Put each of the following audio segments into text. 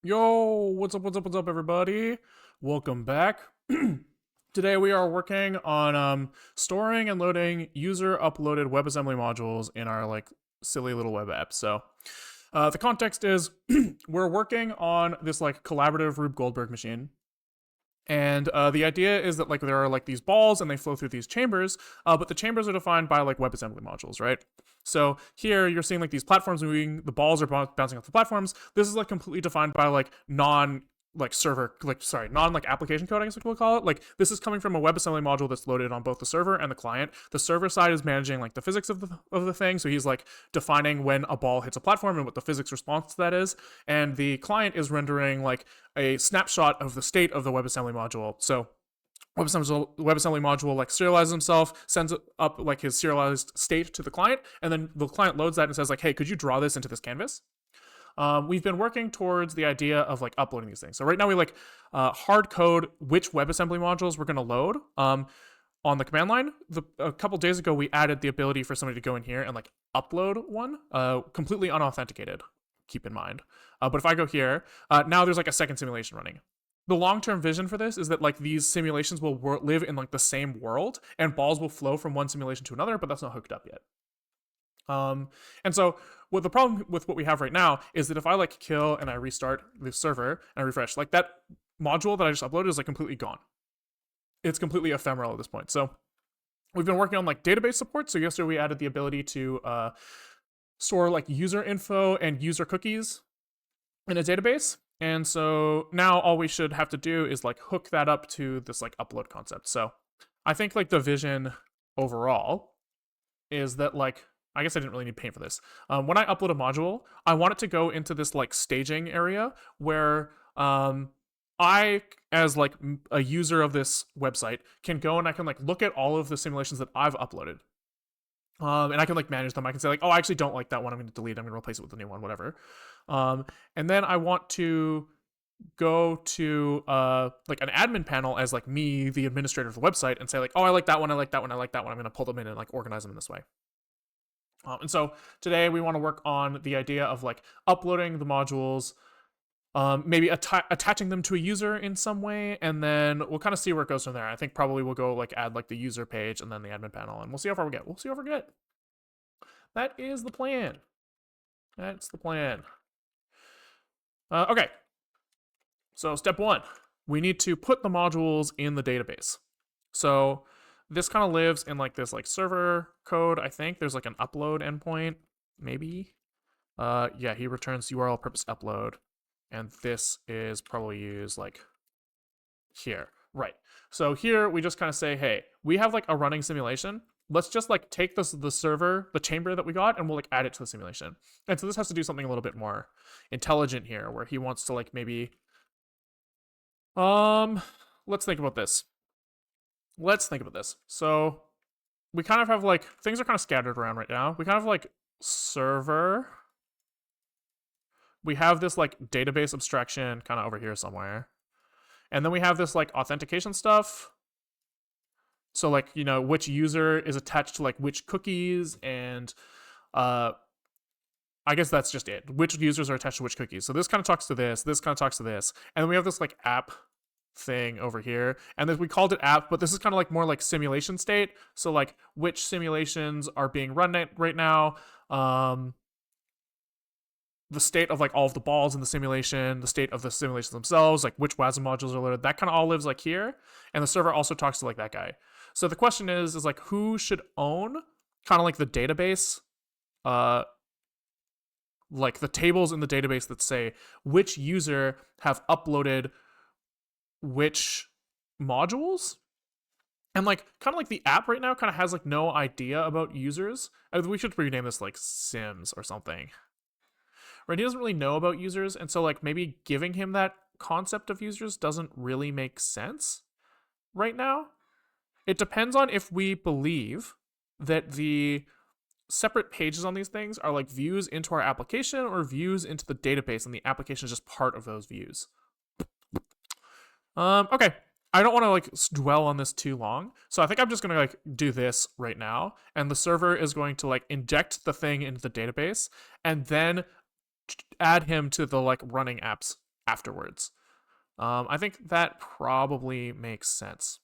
Yo, what's up, everybody? Welcome back. Today we are working on storing and loading user uploaded WebAssembly modules in our like silly little web app. So the context is we're working on this like collaborative Rube Goldberg machine. And the idea is that like there are like these balls and they flow through these chambers, but the chambers are defined by like WebAssembly modules, right? So here you're seeing like these platforms moving, the balls are bouncing off the platforms. This is like completely defined by like non like server like sorry non like application code, I guess we'll call it. Like this is coming from a WebAssembly module that's loaded on both the server and the client. The server side is managing like the physics of the thing, so he's like defining when a ball hits a platform and what the physics response to that is, and the client is rendering like a snapshot of the state of the WebAssembly module. So WebAssembly module like serializes himself, sends up like his serialized state to the client, and then the client loads that and says like, "Hey, could you draw this into this canvas?" We've been working towards the idea of like uploading these things. So right now we like hard code which WebAssembly modules we're going to load on the command line. A couple days ago, we added the ability for somebody to go in here and like upload one completely unauthenticated. Keep in mind. But if I go here, now there's like a second simulation running. The long-term vision for this is that like these simulations will live in like the same world and balls will flow from one simulation to another, but that's not hooked up yet. And so what the problem with what we have right now is that if I like kill and I restart the server and I refresh, like that module that I just uploaded is like completely gone. It's completely ephemeral at this point. So we've been working on like database support. So yesterday we added the ability to store like user info and user cookies in a database. And so now all we should have to do is like hook that up to this like upload concept. So I think like the vision overall is that like I guess I didn't really need paint for this. When I upload a module, I want it to go into this like staging area where I, as like a user of this website, can go and I can like look at all of the simulations that I've uploaded. And I can like manage them. I can say like, oh, I actually don't like that one. I'm going to delete it. I'm going to replace it with a new one, whatever. And then I want to go to like an admin panel as like me, the administrator of the website, and say like, oh, I like that one. I like that one. I like that one. I'm going to pull them in and like organize them in this way. And so today we want to work on the idea of like uploading the modules, maybe attaching them to a user in some way, and then we'll kind of see where it goes from there. I think probably we'll go like add like the user page and then the admin panel, and we'll see how far we get. We'll see how far we get. That is the plan. That's the plan. Okay. So step one, we need to put the modules in the database. So this kind of lives in like this like server code. I think there's like an upload endpoint, maybe. Yeah, he returns URL purpose upload, and this is probably used like here, right? So here we just kind of say, hey, we have like a running simulation. Let's just like take the server, the chamber that we got, and we'll like add it to the simulation. And so this has to do something a little bit more intelligent here, where he wants to like maybe, let's think about this. So we kind of have like things are kind of scattered around right now. We kind of like server. We have this like database abstraction kind of over here somewhere. And then we have this like authentication stuff. So like, you know, which user is attached to like which cookies, and I guess that's just it. Which users are attached to which cookies. So this kind of talks to this kind of talks to this. And then we have this like app thing over here, and then we called it app, but this is kind of like more like simulation state. So like which simulations are being run right now, the state of like all of the balls in the simulation, the state of the simulations themselves, like which WASM modules are loaded, that kind of all lives like here. And the server also talks to like that guy. So the question is like who should own kind of like the database, like the tables in the database that say which user have uploaded which modules. And like kind of like the app right now kind of has like no idea about users. We should rename this like Sims or something. Right? He doesn't really know about users, and so like maybe giving him that concept of users doesn't really make sense right now. It depends on if we believe that the separate pages on these things are like views into our application or views into the database, and the application is just part of those views. Okay. I don't want to like dwell on this too long, so I think I'm just gonna like do this right now, and the server is going to like inject the thing into the database, and then add him to the like running apps afterwards. I think that probably makes sense.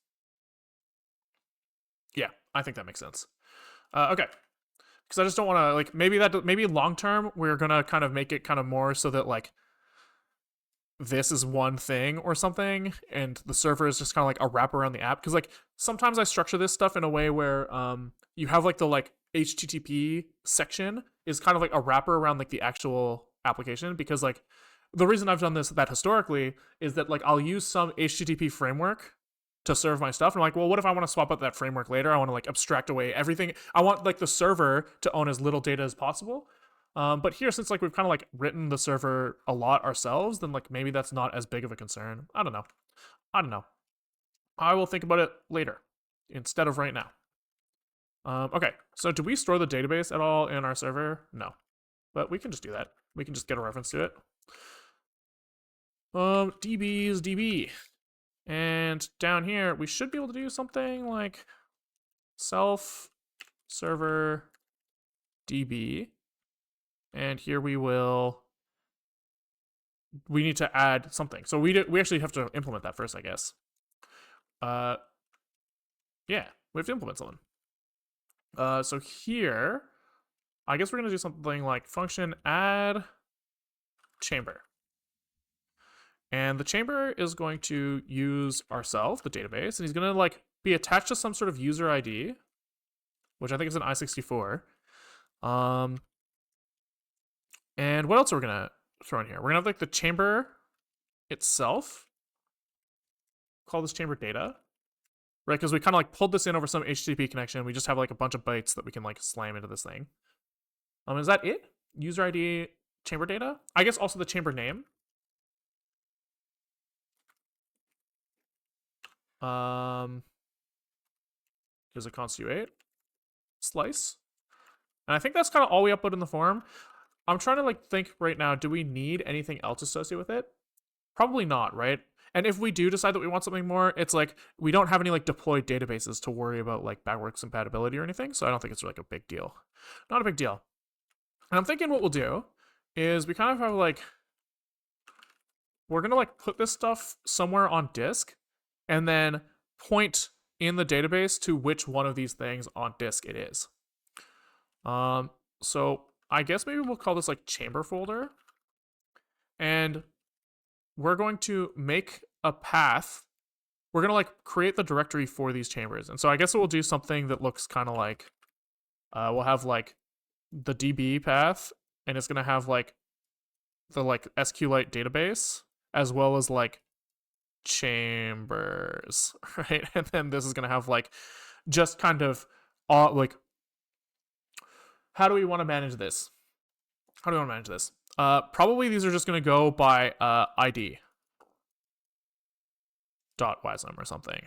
Yeah, I think that makes sense. Okay, because I just don't want to like maybe long term we're gonna kind of make it kind of more so that like this is one thing or something, and the server is just kind of like a wrap around the app. Because like sometimes I structure this stuff in a way where you have like the like HTTP section is kind of like a wrapper around like the actual application. Because like the reason I've done that historically is that like I'll use some HTTP framework to serve my stuff. And I'm like, well, what if I want to swap out that framework later? I want to like abstract away everything. I want like the server to own as little data as possible. But here, since like we've kind of like written the server a lot ourselves, then like maybe that's not as big of a concern. I don't know. I will think about it later instead of right now. Okay, so do we store the database at all in our server? No, but we can just do that. We can just get a reference to it. DB is DB. And down here, we should be able to do something like self server DB. And here we need to add something. So we actually have to implement that first, I guess. Yeah, we have to implement something. So here, I guess we're gonna do something like function add chamber. And the chamber is going to use ourselves, the database, and he's gonna like be attached to some sort of user ID, which I think is an I64. And what else are we gonna throw in here? We're gonna have like the chamber itself. Call this chamber data, right? Because we kind of like pulled this in over some HTTP connection. We just have like a bunch of bytes that we can like slam into this thing. Is that it? User ID, chamber data? I guess also the chamber name. Here's a const-u8 slice. And I think that's kind of all we upload in the form. I'm trying to like think right now, do we need anything else associated with it? Probably not, right? And if we do decide that we want something more, it's like we don't have any like deployed databases to worry about like backwards compatibility or anything. So I don't think it's like a big deal. Not a big deal. And I'm thinking what we'll do is we kind of have like, we're going to like put this stuff somewhere on disk and then point in the database to which one of these things on disk it is. So I guess maybe we'll call this like chamber folder. And we're going to make a path. We're going to like create the directory for these chambers. And so I guess we'll do something that looks kind of like, we'll have like the DB path, and it's going to have like the like SQLite database as well as like chambers, right? And then this is going to have like just kind of like, how do we want to manage this? Probably these are just going to go by ID dot wisdom or something.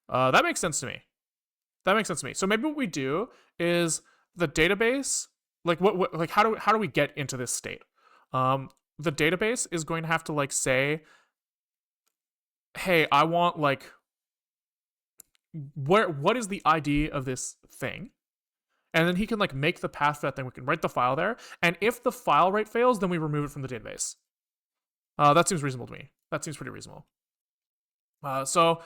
That makes sense to me. So maybe what we do is the database, like like how do we get into this state? The database is going to have to like say, hey, I want like what is the ID of this thing? And then he can like make the path for that thing. We can write the file there. And if the file write fails, then we remove it from the database. That seems reasonable to me. That seems pretty reasonable. So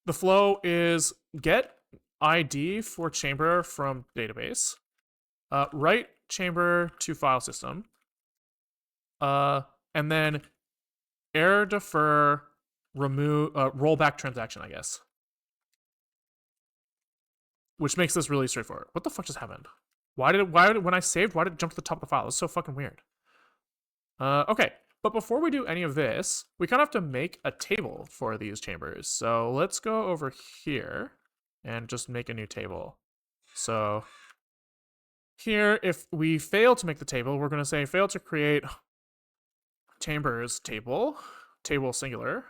the flow is get ID for chamber from database, write chamber to file system, and then error defer remove rollback transaction, I guess. Which makes this really straightforward. What the fuck just happened? Why did when I saved, why did it jump to the top of the file? That's so fucking weird. Okay, but before we do any of this, we kind of have to make a table for these chambers. So let's go over here and just make a new table. So here, if we fail to make the table, we're going to say fail to create chambers table singular.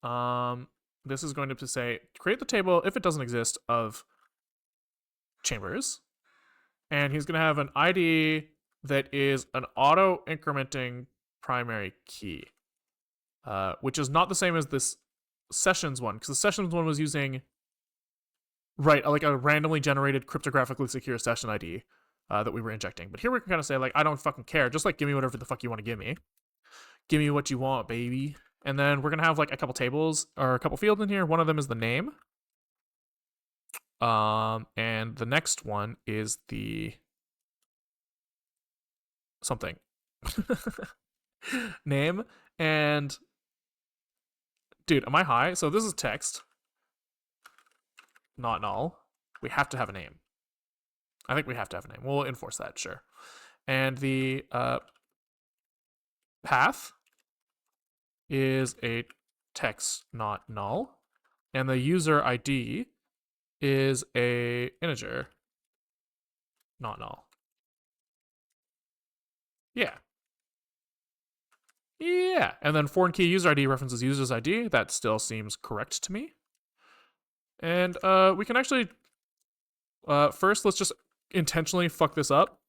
This is going to say create the table if it doesn't exist of chambers, and he's going to have an ID that is an auto incrementing primary key, which is not the same as this sessions one, because the sessions one was using like a randomly generated cryptographically secure session ID. that we were injecting. But here we can kind of say, like, I don't fucking care. Just, like, give me whatever the fuck you want to give me. Give me what you want, baby. And then we're going to have, like, a couple tables or a couple fields in here. One of them is the name. And the next one is the something. Name. And, dude, am I high? So this is text. Not null. We have to have a name. I think we have to have a name. We'll enforce that, sure. And the path is a text, not null. And the user ID is a integer, not null. Yeah. Yeah. And then foreign key user ID references user's ID. That still seems correct to me. And we can actually, first, let's just intentionally fuck this up.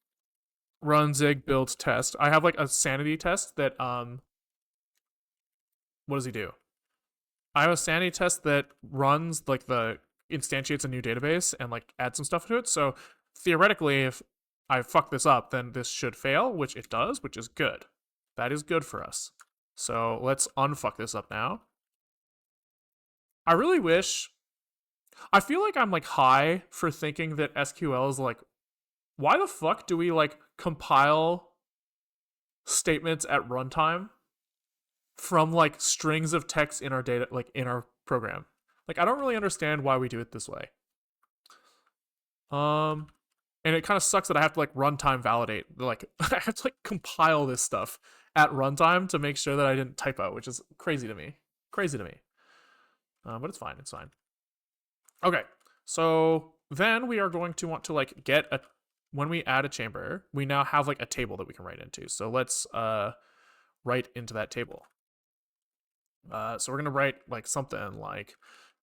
Run zig build test. I have like a sanity test that, what does he do? I have a sanity test that runs like instantiates a new database and like adds some stuff to it. So theoretically, if I fuck this up, then this should fail, which it does, which is good. That is good for us. So let's unfuck this up now. I really wish, I feel like I'm like high for thinking that SQL is like, why the fuck do we like compile statements at runtime from like strings of text in our data, like in our program? Like, I don't really understand why we do it this way. And it kind of sucks that I have to like runtime validate. Like, I have to like compile this stuff at runtime to make sure that I didn't typo, which is crazy to me. Crazy to me. But it's fine. It's fine. Okay. So then we are going to want to like get a, when we add a chamber, we now have like a table that we can write into. So let's write into that table. So we're going to write like something like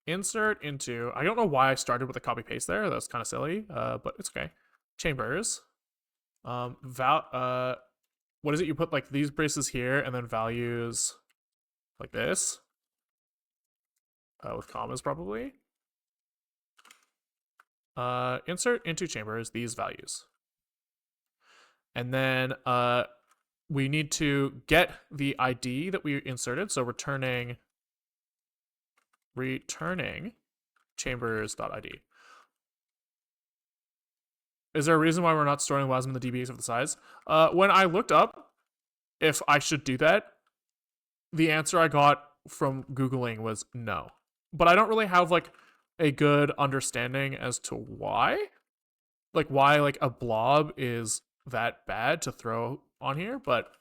insert into, I don't know why I started with a copy paste there. That's kind of silly, but it's okay. Chambers. What is it? You put like these braces here and then values like this. With commas probably. Insert into chambers these values. And then we need to get the ID that we inserted. So returning chambers.id. Is there a reason why we're not storing WASM in the DB of the size? When I looked up if I should do that, the answer I got from Googling was no. But I don't really have like a good understanding as to why. Like why like a blob is that bad to throw on here, but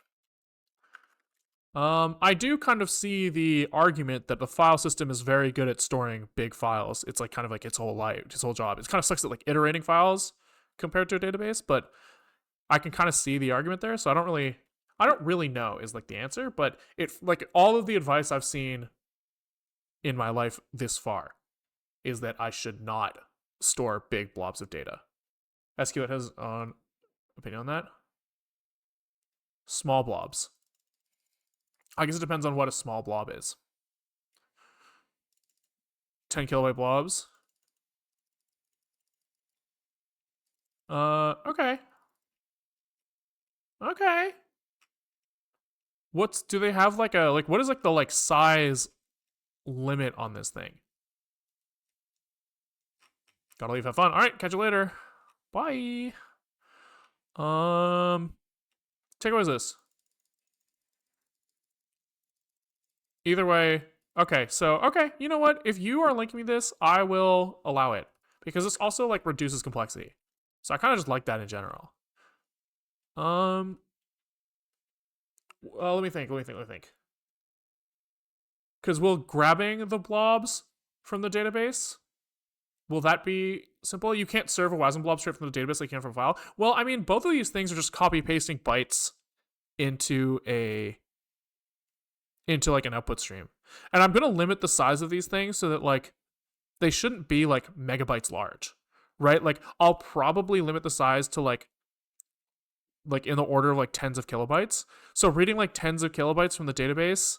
I do kind of see the argument that the file system is very good at storing big files. It's like kind of like its whole life, its whole job. It kind of sucks at like iterating files compared to a database, but I can kind of see the argument there. So I don't really know is like the answer, but it like all of the advice I've seen in my life this far is that I should not store big blobs of data. SQLite has an opinion on that. Small blobs. I guess it depends on what a small blob is. 10 kilobyte blobs. Okay. Okay. Do they have like a, like, what is like the like size limit on this thing? Gotta leave, have fun. All right, catch you later. Bye. Takeaway is this. Either way, okay, so, okay, you know what? If you are linking me this, I will allow it. Because this also, like, reduces complexity. So I kind of just like that in general. Well, let me think. Because will grabbing the blobs from the database, will that be simple? You can't serve a WASM blob straight from the database like you can from a file. Well, I mean, both of these things are just copy-pasting bytes into like an output stream. And I'm going to limit the size of these things so that like they shouldn't be like megabytes large, right? Like I'll probably limit the size to like in the order of like tens of kilobytes. So reading like tens of kilobytes from the database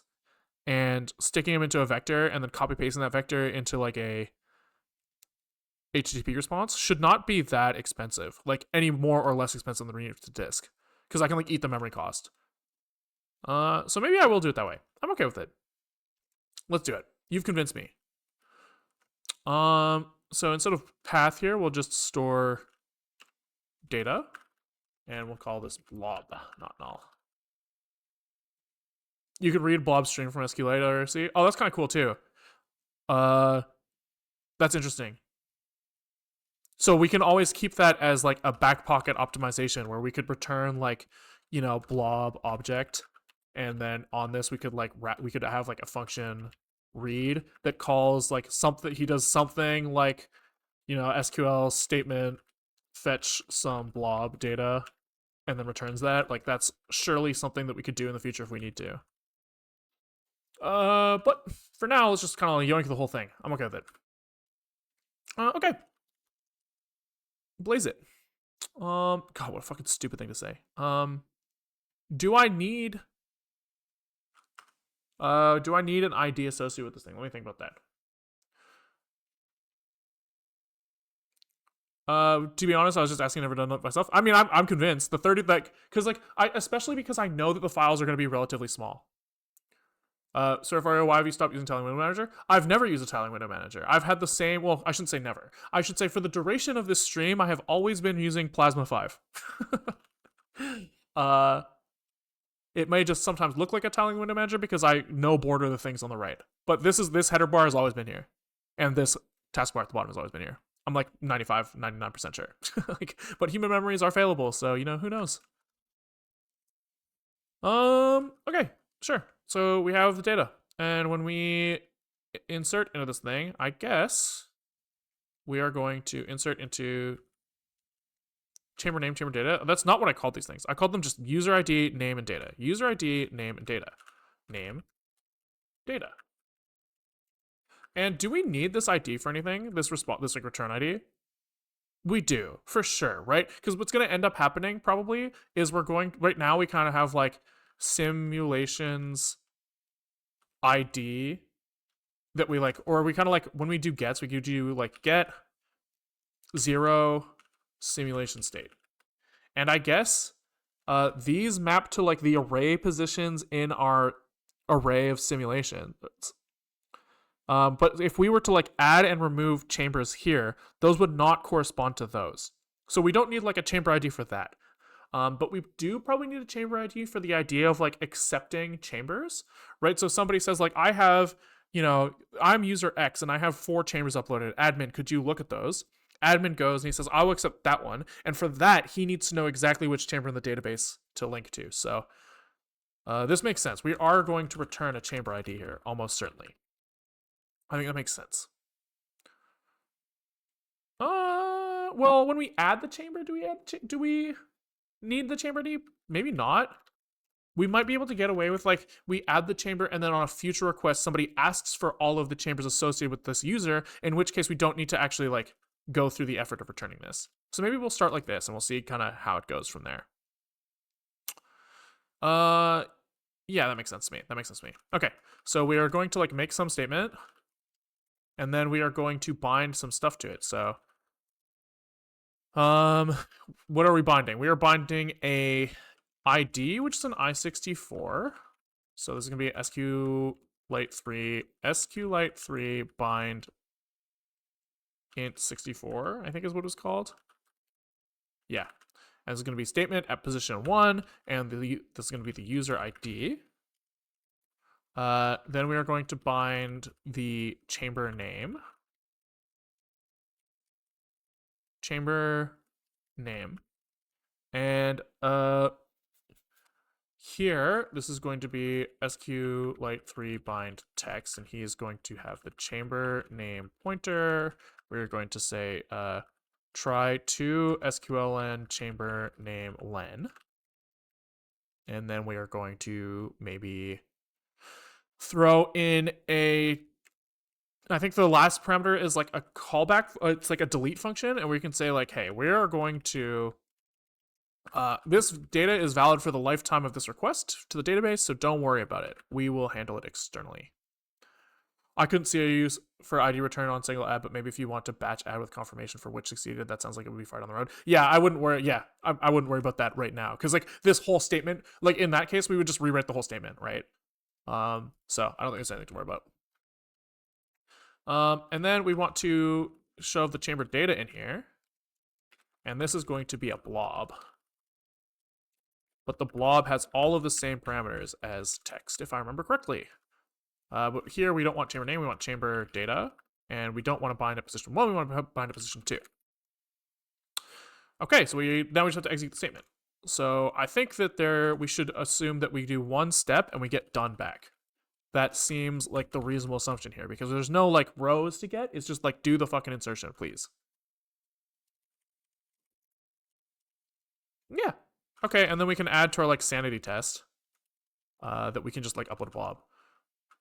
and sticking them into a vector and then copy pasting that vector into like a HTTP response should not be that expensive, like any more or less expensive than reading to disk, because I can like eat the memory cost. So maybe I will do it that way. I'm okay with it. Let's do it. You've convinced me. So instead of path here, we'll just store data, and we'll call this blob, not null. You can read blob string from sqlite IRC. Oh, that's kind of cool too. That's interesting. So we can always keep that as like a back pocket optimization where we could return like, blob object, and then on this we could we could have like a function read that calls like something. He does something like, SQL statement fetch some blob data and then returns that. Like that's surely something that we could do in the future if we need to. But for now, let's just kind of yoink the whole thing. I'm okay with it. Okay. Blaze it. God, what a fucking stupid thing to say. Do I need an ID associated with this thing? Let me think about that. To be honest, I was just asking, never done it myself. I mean, I'm convinced the 30, especially because I know that the files are going to be relatively small. So why have you stopped using Tiling Window Manager? I've never used a Tiling Window Manager. I've had the same, well, I shouldn't say never. I should say for the duration of this stream, I have always been using Plasma 5. It may just sometimes look like a Tiling Window Manager because I no border the things on the right. But this header bar has always been here. And this taskbar at the bottom has always been here. I'm like 95, 99% sure. But human memories are failable, so, who knows? Okay, sure. So we have the data. And when we insert into this thing, I guess we are going to insert into chamber name, chamber data. That's not what I called these things. I called them just user ID, name, and data. User ID, name, and data. Name, data. And do we need this ID for anything? This like return ID? We do, for sure, right? Because what's going to end up happening probably is right now we kind of have like simulations ID that we like, or we kind of like when we do gets, we could do like get 0 simulation state. And I guess these map to like the array positions in our array of simulations. But if we were to like add and remove chambers here, those would not correspond to those. So we don't need like a chamber ID for that. But we do probably need a chamber ID for the idea of like accepting chambers, right? So somebody says like, I have, I'm user X and I have 4 chambers uploaded. Admin, could you look at those? Admin goes and he says, I will accept that one. And for that, he needs to know exactly which chamber in the database to link to. So this makes sense. We are going to return a chamber ID here, almost certainly. I think that makes sense. Well, when we add the chamber, do we need the chamber ID? Maybe not. We might be able to get away with like we add the chamber and then on a future request somebody asks for all of the chambers associated with this user, in which case we don't need to actually like go through the effort of returning this. So maybe we'll start like this and we'll see kind of how it goes from there. Yeah, that makes sense to me. Okay, so we are going to like make some statement and then we are going to bind some stuff to it. So what are we binding? We are binding a ID, which is an I64. So this is gonna be SQLite3 bind int 64, I think is what it's called. Yeah. And this is gonna be statement at position 1, and this is gonna be the user ID. Then we are going to bind the chamber name. And here, this is going to be SQLite3 bind text, and he is going to have the chamber name pointer. We're going to say try to SQLN chamber name len. And then we are going to maybe throw in I think the last parameter is like a callback. It's like a delete function, and we can say like, hey, we are going to this data is valid for the lifetime of this request to the database, so don't worry about it. We will handle it externally. I couldn't see a use for ID return on single add, but maybe if you want to batch add with confirmation for which succeeded, that sounds like it would be far down the road. Yeah, I wouldn't worry. Yeah, I wouldn't worry about that right now because like this whole statement, like in that case, we would just rewrite the whole statement, right? So I don't think there's anything to worry about. And then we want to shove the chamber data in here, and this is going to be a blob. But the blob has all of the same parameters as text, if I remember correctly. But here we don't want chamber name, we want chamber data, and we don't want to bind at position 1, we want to bind at position 2. Okay, so now we just have to execute the statement. So I think that we should assume that we do one step and we get done back. That seems like the reasonable assumption here because there's no like rows to get. It's just like do the fucking insertion, please. Yeah. Okay, and then we can add to our like sanity test that we can just like upload a blob.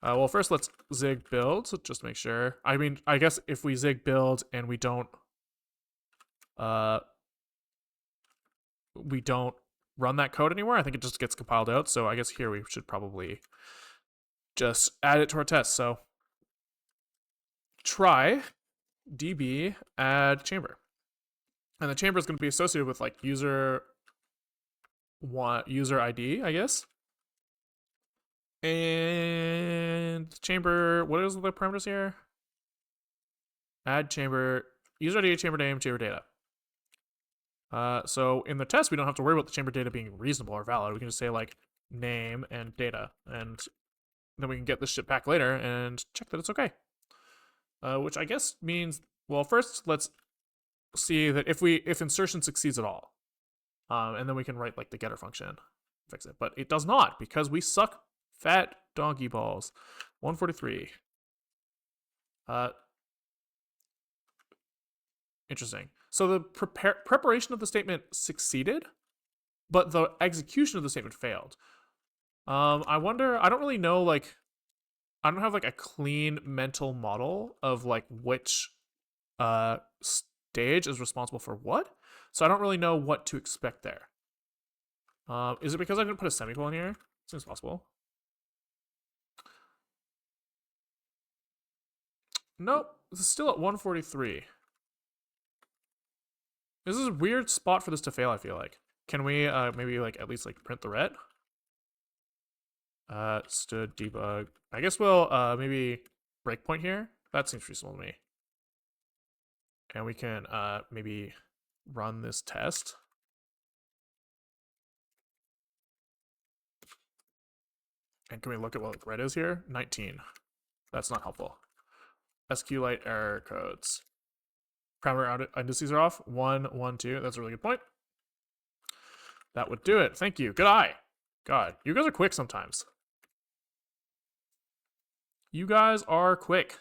Well, first let's zig build just to make sure. I mean, I guess if we zig build and we don't run that code anymore, I think it just gets compiled out. So I guess here we should probably just add it to our test. So try db add chamber, and the chamber is going to be associated with like user ID, I guess. And chamber, what is the parameters here? Add chamber, user ID, chamber name, chamber data. So in the test, we don't have to worry about the chamber data being reasonable or valid. We can just say like name and data, and then we can get this shit back later and check that it's okay. Which I guess means, well, first let's see that if insertion succeeds at all, and then we can write like the getter function, fix it. But it does not because we suck fat donkey balls. 143. Interesting. So the preparation of the statement succeeded, but the execution of the statement failed. I wonder, I don't really know, like, I don't have like a clean mental model of like which stage is responsible for what. So I don't really know what to expect there. Is it because I didn't put a semicolon here? Seems possible. Nope, this is still at 143. This is a weird spot for this to fail, I feel like. Can we maybe like at least like print the ret? Stood debug. I guess we'll maybe breakpoint here. That seems reasonable to me. And we can maybe run this test. And can we look at what ret is here? 19. That's not helpful. SQLite error codes. Parameter indices are off. 1, 1, 2. That's a really good point. That would do it. Thank you. Good eye. God, you guys are quick sometimes. You guys are quick.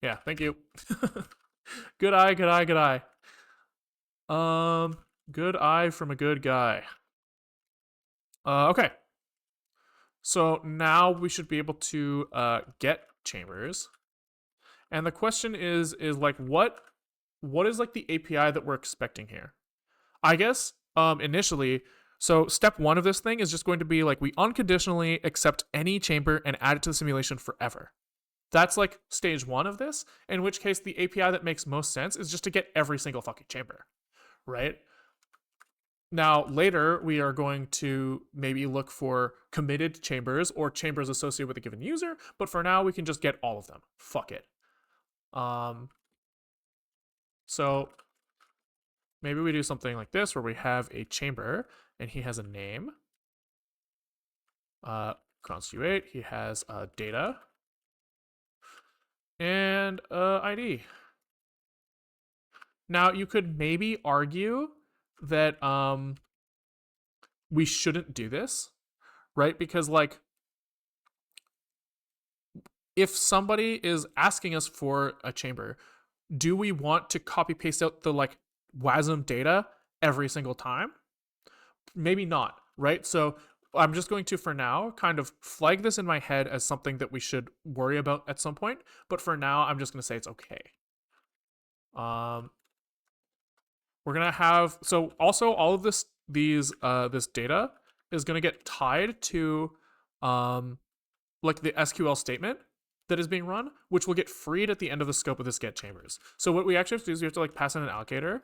Yeah, thank you. Good eye, good eye, good eye. Good eye from a good guy. Okay. So now we should be able to get chambers. And the question is like what is like the API that we're expecting here? I guess initially, so step 1 of this thing is just going to be like we unconditionally accept any chamber and add it to the simulation forever. That's like stage 1 of this, in which case the API that makes most sense is just to get every single fucking chamber, right? Now, later, we are going to maybe look for committed chambers or chambers associated with a given user, but for now, we can just get all of them. Fuck it. So maybe we do something like this where we have a chamber and he has a name. Const-u8, he has data and ID. Now you could maybe argue that we shouldn't do this, right? Because like if somebody is asking us for a chamber, do we want to copy paste out the like WASM data every single time? Maybe not, right? So I'm just going to, for now, kind of flag this in my head as something that we should worry about at some point. But for now, I'm just going to say it's okay. We're going to have, so also all of this data is going to get tied to like the SQL statement. that is being run, which will get freed at the end of the scope of this get chambers. So what we actually have to do is we have to like pass in an allocator,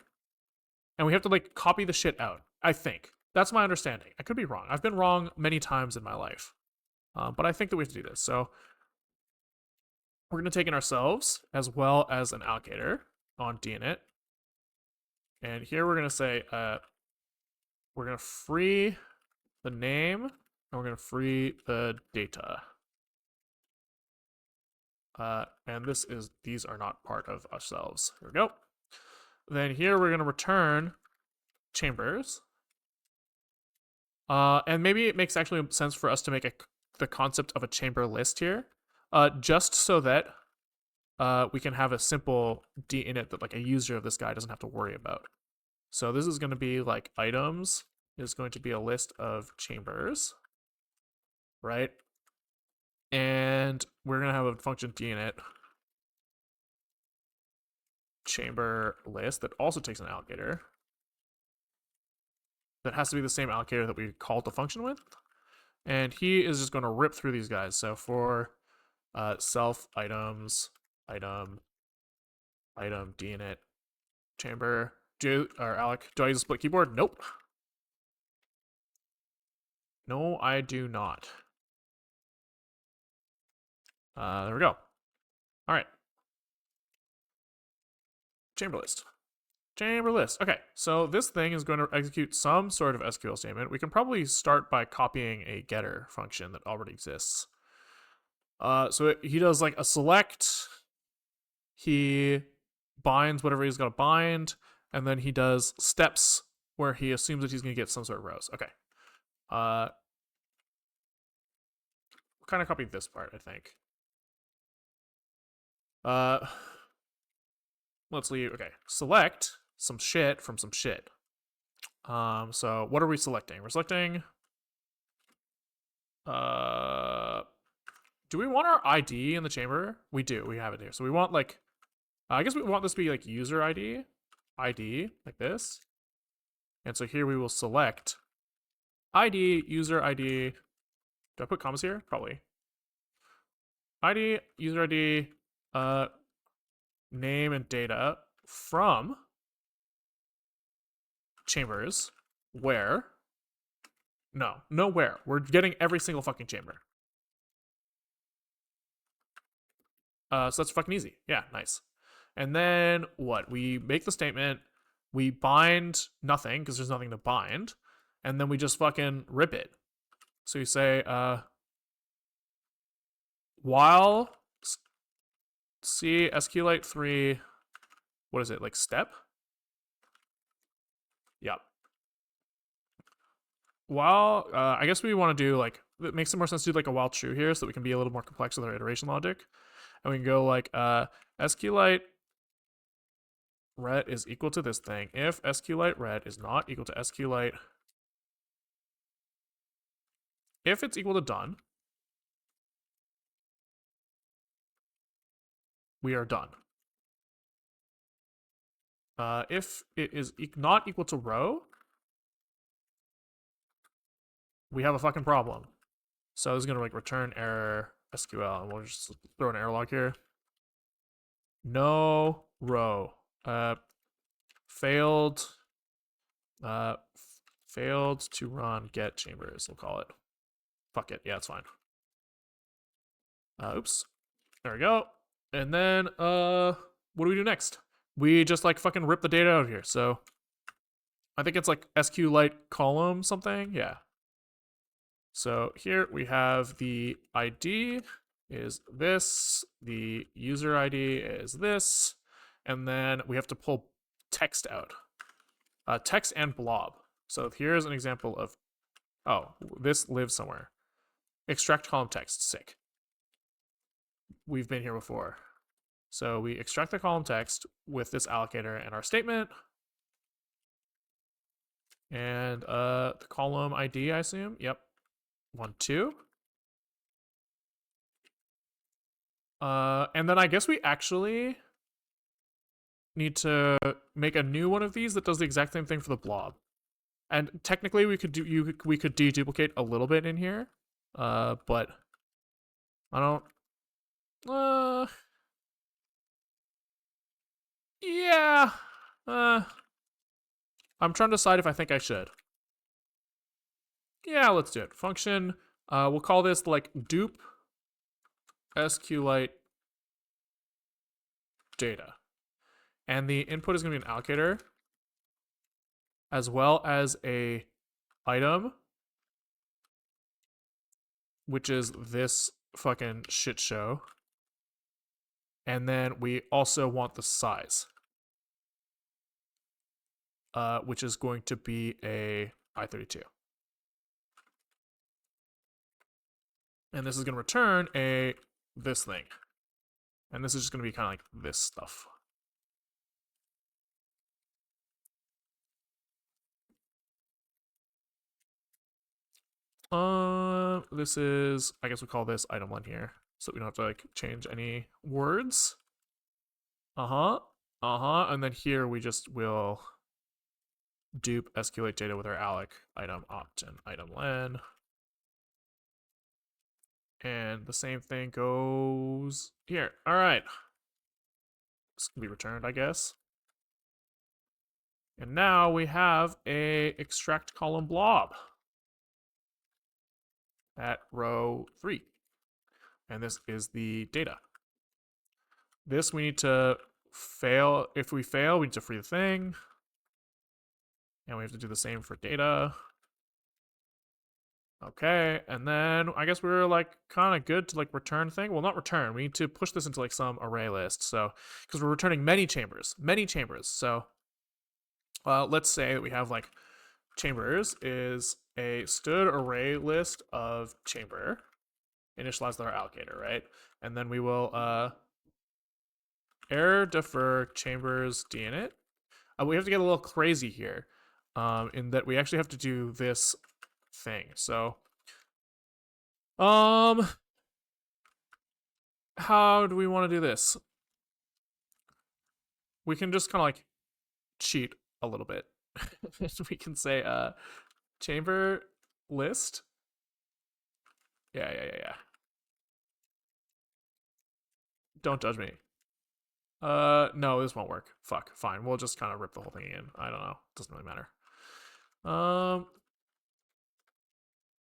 and we have to like copy the shit out. I think that's my understanding. I could be wrong. I've been wrong many times in my life, but I think that we have to do this. So we're going to take in ourselves as well as an allocator on dinit, and here we're going to say we're going to free the name and we're going to free the data. And these are not part of ourselves. Here we go. Then here we're going to return chambers. And maybe it makes actually sense for us to make the concept of a chamber list here, just so that we can have a simple dinit that like a user of this guy doesn't have to worry about. So this is going to be like items is going to be a list of chambers, right? And we're going to have a function dinit chamber list that also takes an allocator. That has to be the same allocator that we called the function with. And he is just going to rip through these guys. So for self items, item, dinit, chamber. Alec, do I use a split keyboard? Nope. No, I do not. There we go. All right. Chamber list. Chamber list. Okay, so this thing is going to execute some sort of SQL statement. We can probably start by copying a getter function that already exists. So he does like a select. He binds whatever he's going to bind, and then he does steps where he assumes that he's going to get some sort of rows. Okay. We'll kind of copy this part, I think. Let's leave. Okay, select some shit from some shit. So what are we selecting? We're selecting. Do we want our ID in the chamber? We do. We have it here. So we want like, I guess we want this to be like user ID, like this. And so here we will select ID, user ID. Do I put commas here? Probably. ID, user ID, name and data from chambers where. No where. We're getting every single fucking chamber. So that's fucking easy. Yeah, nice. And then what? We make the statement, we bind nothing because there's nothing to bind, and then we just fucking rip it. So you say, while sqlite 3, what is it, like step? Yep. While, I guess we want to do like, it makes some more sense to do like a while true here so that we can be a little more complex with our iteration logic. And we can go like, sqlite ret is equal to this thing. If sqlite ret is not equal to sqlite, if it's equal to done, we are done. If it is not equal to row, we have a fucking problem. So this is gonna like return error SQL, and we'll just throw an error log here. No row. Failed to run get chambers, we'll call it. Fuck it, yeah, it's fine. Oops. There we go. And then what do we do next? We just like fucking rip the data out of here. So I think it's like sqlite column something. Yeah. So here we have the ID is this, the user ID is this, and then we have to pull text out. Text and blob. So here's an example of, oh, this lives somewhere. Extract column text, sick. We've been here before. So we extract the column text with this allocator and our statement. And the column ID, I assume. Yep. 1, 2. And then I guess we actually need to make a new one of these that does the exact same thing for the blob. And technically we could deduplicate a little bit in here, but I don't Yeah. I'm trying to decide if I think I should. Yeah, let's do it. Function. We'll call this like dupe sqlite data. And the input is going to be an allocator as well as a item, which is this fucking shit show. And then we also want the size, which is going to be a I32. And this is going to return this thing. And this is just going to be kind of like this stuff. This is, I guess we call this item one here, so we don't have to like change any words. And then here we just will dupe sqlite data with our alloc item opt and item len. And the same thing goes here. All right. This can be returned, I guess. And now we have a extract column blob at row 3. And this is the data. This we need to fail. If we fail, we need to free the thing. And we have to do the same for data. Okay, and then I guess we're like kind of good to like return thing. Well, not return. We need to push this into like some array list. So, because we're returning many chambers. So, let's say that we have like chambers is a stood array list of chamber initialized with our allocator, right? And then we will error defer chambers dinit. We have to get a little crazy here, in that we actually have to do this thing. So, how do we want to do this? We can just kind of like cheat a little bit. We can say chamber list. Yeah. Don't judge me. No, this won't work. Fuck. Fine. We'll just kind of rip the whole thing in. I don't know. Doesn't really matter.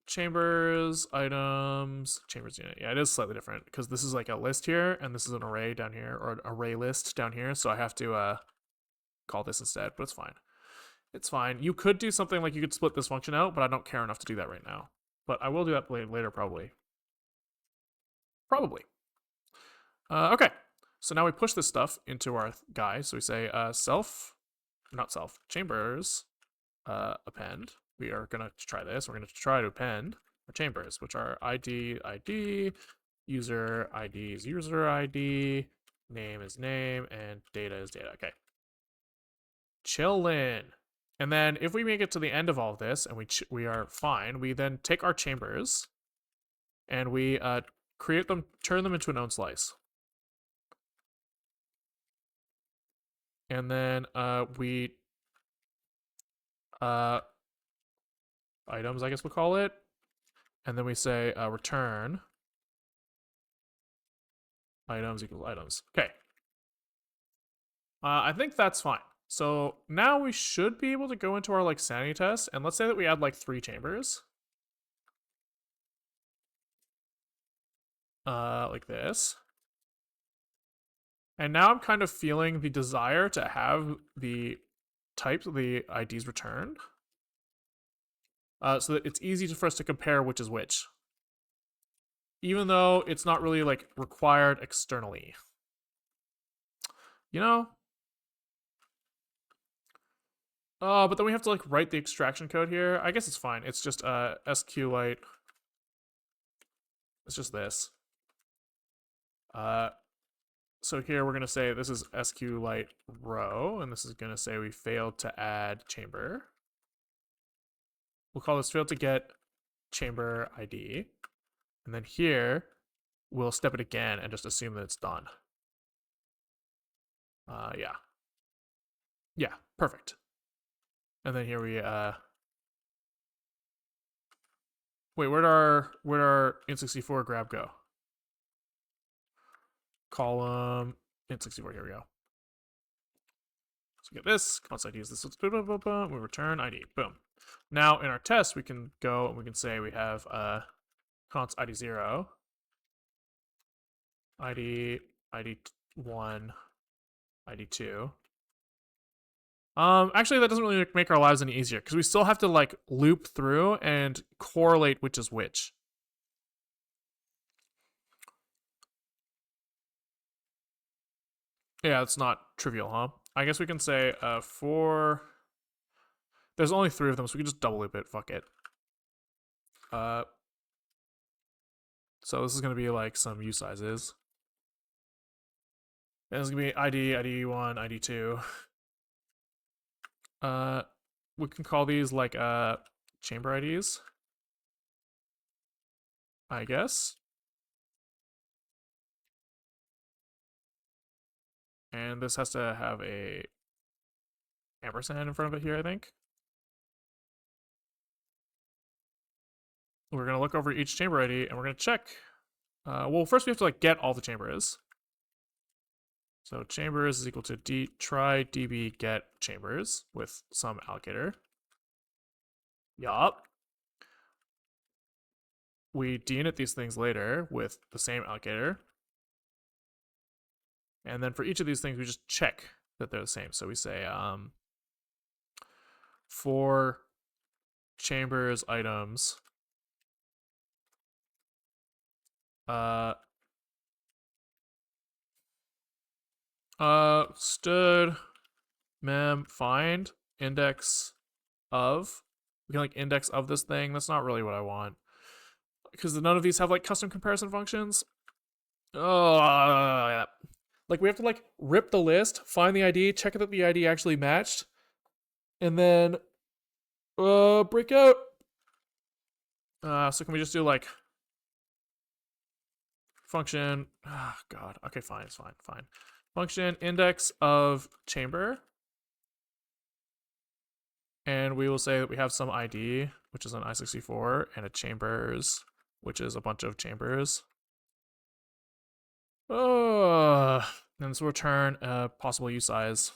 Chambers, items, chambers unit. Yeah, it is slightly different because this is like a list here and this is an array down here, or an array list down here. So I have to call this instead, but it's fine. It's fine. You could do something like you could split this function out, but I don't care enough to do that right now. But I will do that later, probably. Okay. So now we push this stuff into our guy. So we say chambers append. We are going to try this. We're going to try to append our chambers, which are ID, user ID is user ID, name is name, and data is data. Okay. Chillin'. And then if we make it to the end of all of this and we are fine, we then take our chambers and we create them, turn them into an own slice. And then we items, I guess we'll call it. And then we say return items equals items. Okay. I think that's fine. So now we should be able to go into our like sanity test, and let's say that we add like 3 chambers. Like this. And now I'm kind of feeling the desire to have the types of the IDs returned. So that it's easy for us to compare which is which. Even though it's not really like required externally. You know? But then we have to like write the extraction code here. I guess it's fine. It's just sqlite. It's just this. So here we're gonna say this is sqlite row, and this is gonna say we failed to add chamber. We'll call this failed to get chamber ID. And then here, we'll step it again and just assume that it's done. Yeah. Yeah, perfect. And then here we wait, where'd our int64 grab go? column int64. Here we go. So we get this, const ID is this, we return ID, boom. Now in our test, we can go and we can say we have const ID 0, ID 1, ID 2. Actually, that doesn't really make our lives any easier because we still have to like loop through and correlate which is which. Yeah, it's not trivial, huh? I guess we can say for. There's only 3 of them, so we can just double loop it. Fuck it. So this is gonna be like some usizes. And it's gonna be ID, ID1, ID2. We can call these like chamber IDs, I guess. And this has to have a ampersand in front of it here, I think. We're gonna look over each chamber ID and we're gonna check. Well, first we have to like get all the chambers. So chambers is equal to try db get chambers with some allocator. Yup. We deinit these things later with the same allocator. And then for each of these things, we just check that they're the same. So we say for chambers items, stood mem find index of. We can like index of this thing. That's not really what I want because none of these have like custom comparison functions. Oh, like we have to like rip the list, find the ID, check that the ID actually matched, and then break out. So can we just do like function? Oh, God. Okay, fine. It's fine. Function index of chamber. And we will say that we have some ID, which is an I64, and a chambers, which is a bunch of chambers. And this will return a possible usize.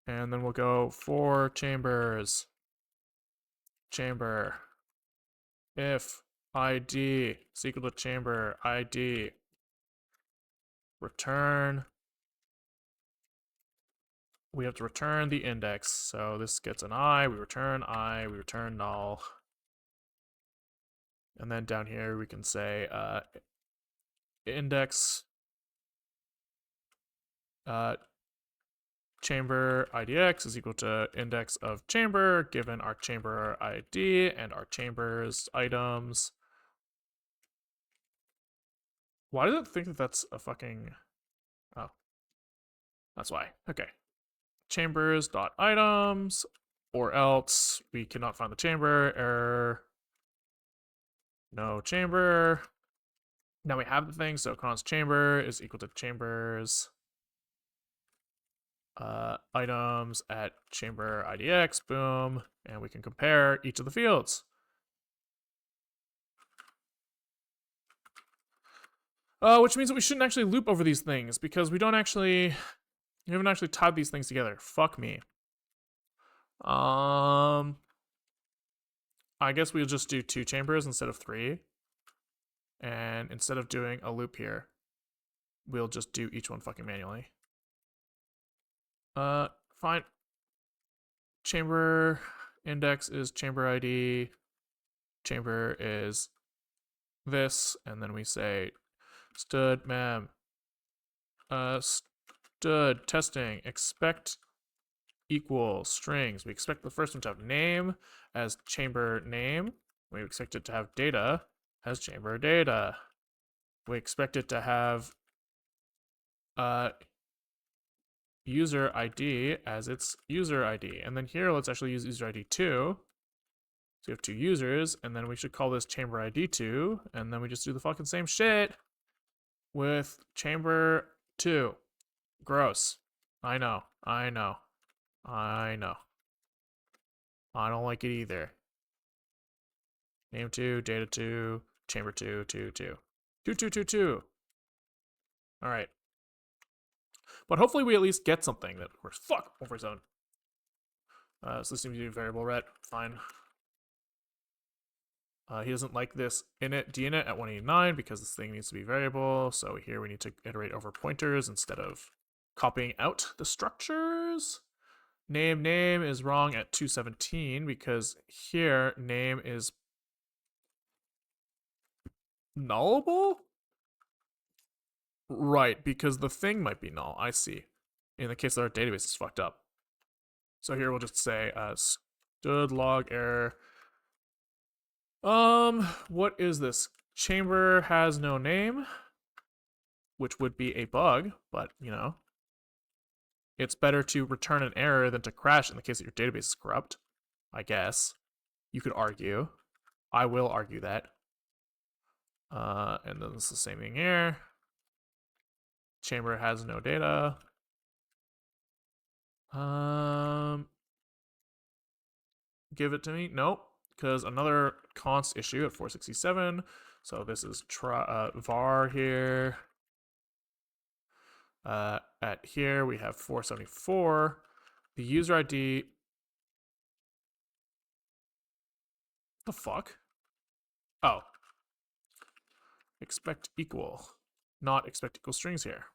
And then we'll go for chambers. Chamber. If ID is equal to chamber ID. Return. We have to return the index. So this gets an I, we return null. And then down here we can say index chamber IDX is equal to index of chamber given our chamber ID and our chambers items. Why does it think that that's a fucking... Oh. That's why. Okay. Chambers.items, or else we cannot find the chamber. Error. No chamber. Now we have the thing, so const chamber is equal to chambers items at chamber IDX, boom, and we can compare each of the fields. Which means that we shouldn't actually loop over these things because we haven't actually tied these things together. Fuck me. I guess we'll just do 2 chambers instead of 3. And instead of doing a loop here, we'll just do each one fucking manually. Fine. Chamber index is chamber ID. Chamber is this, and then we say stood mem. Stood testing expect equal strings. We expect the first one to have name as chamber name. We expect it to have data as chamber data. We expect it to have user ID as its user ID. And then here, let's actually use user ID 2. So we have 2 users, and then we should call this chamber ID 2, and then we just do the fucking same shit with chamber 2. Gross. I know. I don't like it either. Name 2, data 2, chamber 2, 2, 2. 2, 2, 2, 2. All right. But hopefully we at least get something that works. Fuck, 147. So this seems to be a variable ret. Fine. He doesn't like this init dinit at 189 because this thing needs to be variable. So here we need to iterate over pointers instead of copying out the structures. Name is wrong at 217 because here name is nullable? Right, because the thing might be null. I see. In the case that our database is fucked up. So here we'll just say std log error. What is this? Chamber has no name, which would be a bug, but you know, it's better to return an error than to crash in the case that your database is corrupt, I guess. You could argue. I will argue that. And then it's the same thing here. Chamber has no data. Give it to me. Nope. Because another const issue at 467. So this is var here. At here we have 474. The user ID. The fuck? Oh. Expect equal. Not expect equal strings here.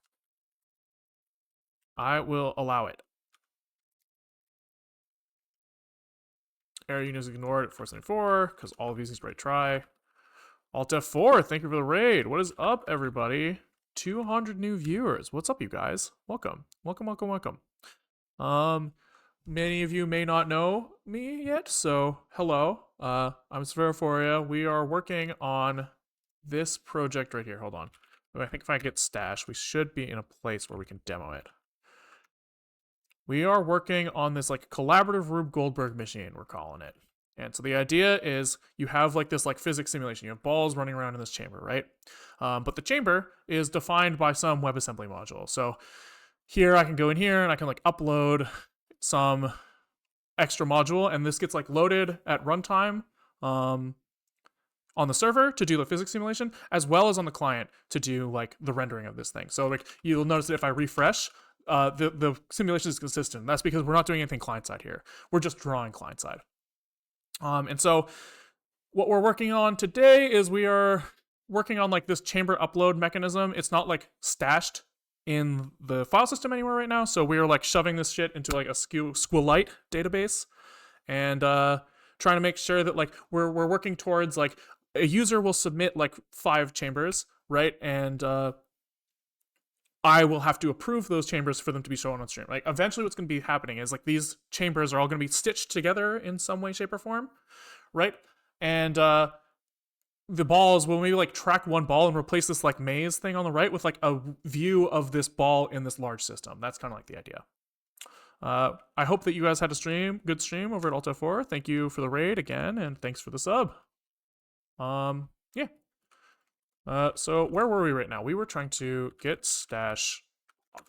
I will allow it. Error unit is ignored at 474 because all of these is right try. Alt F4, thank you for the raid. What is up, everybody? 200 new viewers. What's up, you guys? Welcome. Welcome. Many of you may not know me yet, so hello. I'm Spherophoria. We are working on this project right here. Hold on. I think if I get stash, we should be in a place where we can demo it. We are working on this like collaborative Rube Goldberg machine, we're calling it. And so the idea is you have like this like physics simulation. You have balls running around in this chamber, right? But the chamber is defined by some WebAssembly module. So here I can go in here and I can like upload some extra module, and this gets like loaded at runtime on the server to do the physics simulation, as well as on the client to do like the rendering of this thing. So like you'll notice that if I refresh, the simulation is consistent. That's because we're not doing anything client side here. We're just drawing client side. And so what we're working on today is we are working on like this chamber upload mechanism. It's not like stashed in the file system anywhere right now. So we are like shoving this shit into like a sqlite database and trying to make sure that like we're working towards like a user will submit like 5 chambers, right? And I will have to approve those chambers for them to be shown on stream. Like eventually what's going to be happening is like these chambers are all going to be stitched together in some way, shape, or form, right? And the balls will maybe like track one ball and replace this like maze thing on the right with like a view of this ball in this large system. That's kind of like the idea. I hope that you guys had a good stream over at Alt F4. Thank you for the raid again, and thanks for the sub. Yeah. So where were we right now? We were trying to get stash up.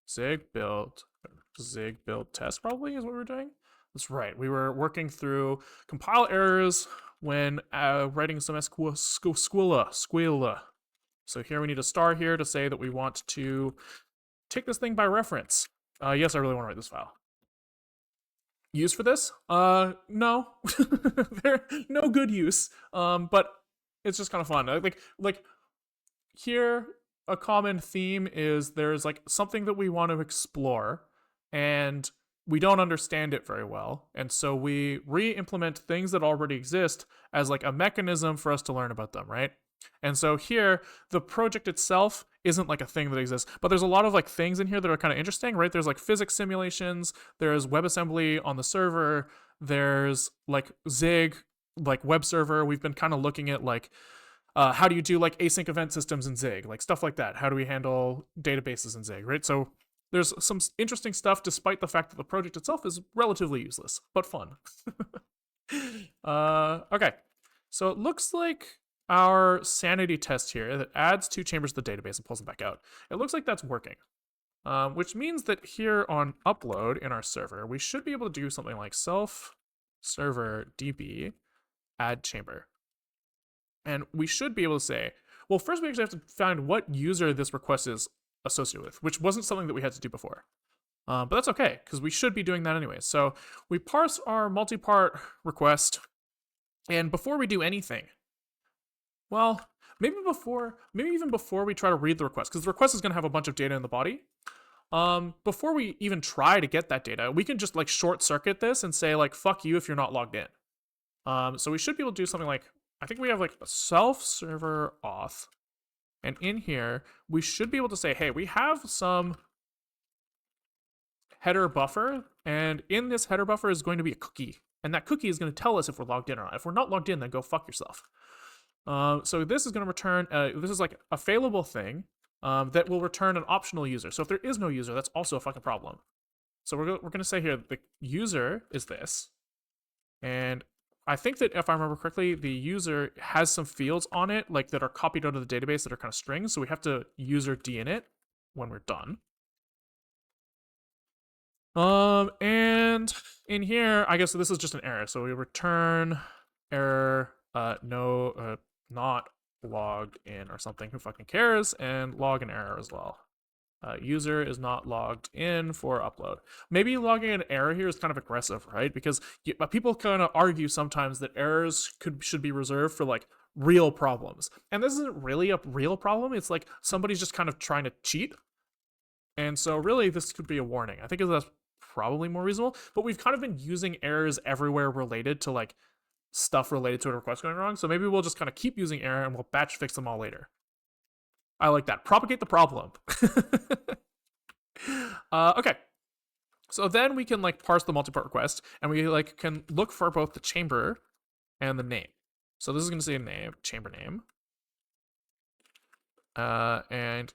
Zig build test probably is what we were doing. That's right. We were working through compile errors when writing some squla. So here we need a star here to say that we want to take this thing by reference. Yes, I really want to write this file. Use for this? No. There no good use. But it's just kind of fun. Like here, a common theme is there's like something that we want to explore, and we don't understand it very well, and so we re-implement things that already exist as like a mechanism for us to learn about them, right? And so here, the project itself isn't like a thing that exists, but there's a lot of like things in here that are kind of interesting, right? There's like physics simulations, there's WebAssembly on the server, there's like Zig, like web server. We've been kind of looking at like how do you do like async event systems in Zig, like stuff like that. How do we handle databases in Zig, right? So there's some interesting stuff despite the fact that the project itself is relatively useless, but fun. Okay, so it looks like our sanity test here that adds 2 chambers to the database and pulls them back out. It looks like that's working, which means that here on upload in our server, we should be able to do something like self server db add chamber. And we should be able to say, well, first we actually have to find what user this request is associated with, which wasn't something that we had to do before. But that's okay, because we should be doing that anyway. So we parse our multi-part request, and before we do anything, well, maybe even before we try to read the request, because the request is going to have a bunch of data in the body. Before we even try to get that data, we can just like short circuit this and say like, fuck you if you're not logged in. So we should be able to do something like, I think we have like a self server auth. And in here, we should be able to say, hey, we have some header buffer, and in this header buffer is going to be a cookie. And that cookie is going to tell us if we're logged in or not. If we're not logged in, then go fuck yourself. So this is going to return, this is like a failable thing that will return an optional user. So if there is no user, that's also a fucking problem. So we're going to say here, the user is this. And I think that if I remember correctly, the user has some fields on it, like that are copied out of the database that are kind of strings. So we have to user dinit when we're done. And in here, I guess this is just an error. So we return error, not logged in or something. Who fucking cares? And log an error as well. User is not logged in for upload. Maybe logging an error here is kind of aggressive, right? Because people kind of argue sometimes that errors should be reserved for like real problems. And this isn't really a real problem. It's like somebody's just kind of trying to cheat. And so really this could be a warning. I think that's probably more reasonable, but we've kind of been using errors everywhere related to like stuff related to a request going wrong. So maybe we'll just kind of keep using error and we'll batch fix them all later. I like that. Propagate the problem. Okay. So then we can like parse the multi-part request, and we like can look for both the chamber and the name. So this is going to say name, chamber name. And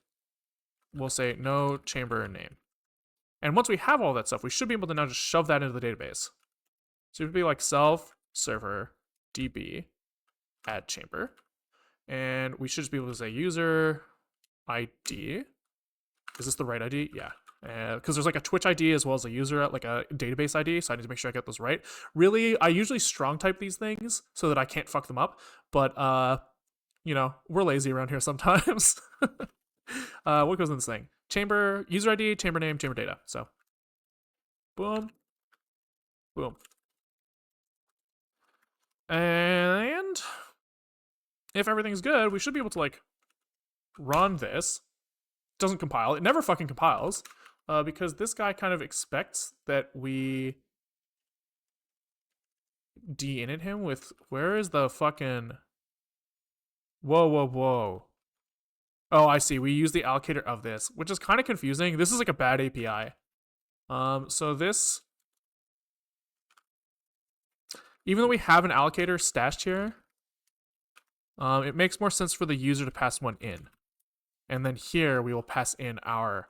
we'll say no chamber name. And once we have all that stuff, we should be able to now just shove that into the database. So it would be like self server db add chamber. And we should just be able to say user ID. Is this the right ID? Yeah. Because there's like a Twitch ID as well as a user, like a database ID. So I need to make sure I get those right. Really, I usually strong type these things so that I can't fuck them up. But, you know, we're lazy around here sometimes. What goes in this thing? Chamber, user ID, chamber name, chamber data. So, boom, boom. And if everything's good, we should be able to like run this. It doesn't compile. It never fucking compiles because this guy kind of expects that we de-init him with, where is the fucking, whoa. Oh, I see. We use the allocator of this, which is kind of confusing. This is like a bad API. So this, even though we have an allocator stashed here, it makes more sense for the user to pass one in. And then here we will pass in our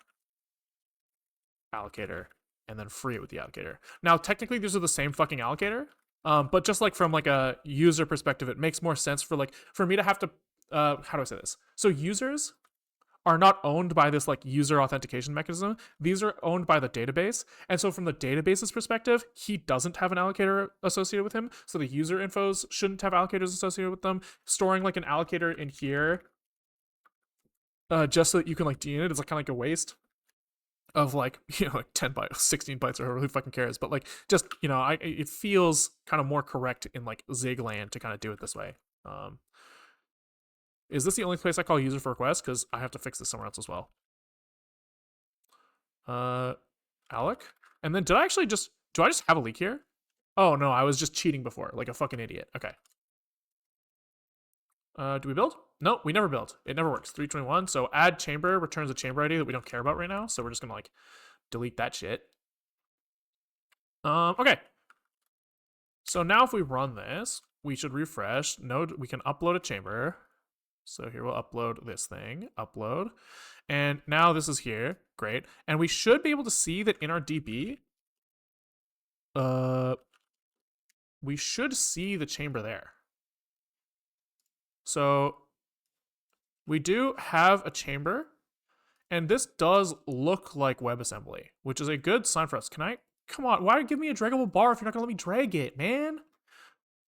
allocator and then free it with the allocator. Now, technically these are the same fucking allocator, but just like from like a user perspective, it makes more sense for like, for me to have to, how do I say this? So users are not owned by this like user authentication mechanism. These are owned by the database. And so from the database's perspective, he doesn't have an allocator associated with him. So the user infos shouldn't have allocators associated with them. Storing like an allocator in here, just so that you can like de-init is like kind of like a waste of like, you know, like 10 bytes, 16 bytes or who fucking cares. But like, just, you know, it feels kind of more correct in like Zig land to kind of do it this way. Is this the only place I call user for request? Because I have to fix this somewhere else as well. Alec? And then do I just have a leak here? Oh no, I was just cheating before, like a fucking idiot. Okay. Do we build? No, we never build. It never works. 321. So add chamber returns a chamber ID that we don't care about right now. So we're just gonna like delete that shit. Okay. So now if we run this, we should refresh. Node, we can upload a chamber. So here we'll upload this thing, upload. And now this is here, great. And we should be able to see that in our DB, we should see the chamber there. So we do have a chamber, and this does look like WebAssembly, which is a good sign for us. Come on, why give me a draggable bar if you're not gonna let me drag it, man?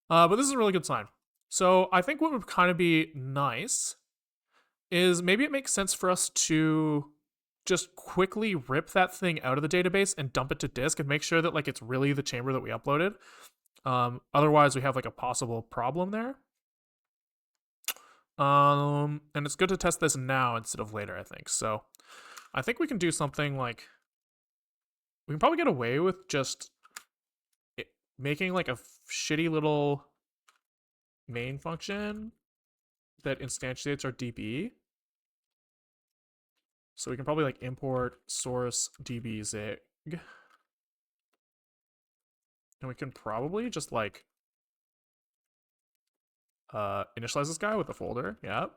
But this is a really good sign. So I think what would kind of be nice is maybe it makes sense for us to just quickly rip that thing out of the database and dump it to disk and make sure that like it's really the chamber that we uploaded. Otherwise, we have like a possible problem there. And it's good to test this now instead of later, I think. So I think we can do something like, we can probably get away with just making like a shitty little main function that instantiates our DB. So we can probably like import source db zig. And we can probably just like initialize this guy with a folder. Yeah.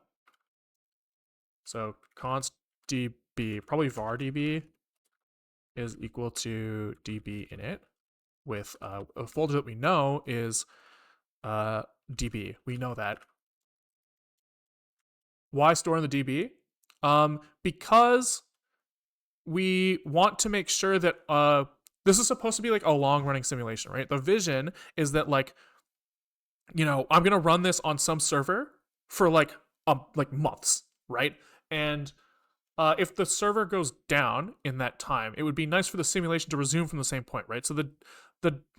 So const db, probably var db is equal to db init with a folder that we know is db. We know that. Why store in the DB? Because we want to make sure that this is supposed to be like a long running simulation, right? The vision is that like, you know, I'm gonna run this on some server for like months, right? And if the server goes down in that time, it would be nice for the simulation to resume from the same point, right? So the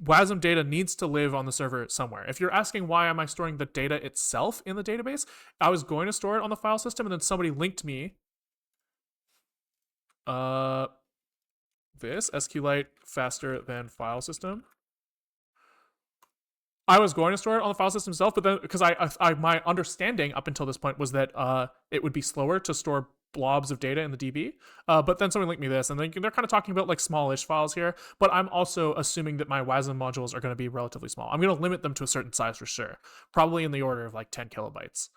WASM data needs to live on the server somewhere. If you're asking why am I storing the data itself in the database, I was going to store it on the file system, and then somebody linked me this sqlite faster than file system. I was going to store it on the file system itself, but then because I my understanding up until this point was that it would be slower to store blobs of data in the DB. But then someone linked me this, and they're kind of talking about like smallish files here. But I'm also assuming that my WASM modules are going to be relatively small. I'm going to limit them to a certain size for sure, probably in the order of like 10 kilobytes.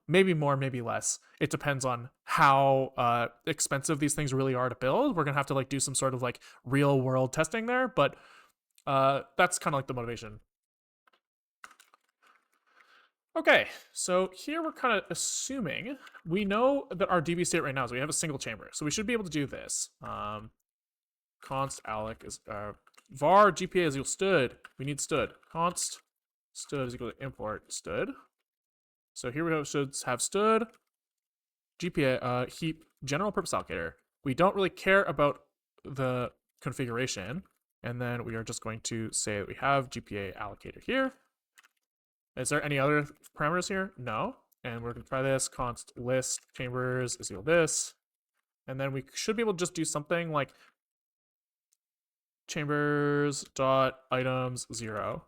Maybe more, maybe less. It depends on how expensive these things really are to build. We're going to have to like do some sort of like real world testing there, but that's kind of like the motivation. Okay, so here we're kind of assuming we know that our DB state right now is we have a single chamber, so we should be able to do this. Const alloc is var GPA is equal to stood. We need stood. Const stood is equal to import stood. So here we should have stood GPA heap general purpose allocator. We don't really care about the configuration, and then we are just going to say that we have GPA allocator here. Is there any other parameters here? No. And we're going to try this. Const list chambers is equal to this. And then we should be able to just do something like chambers dot items 0.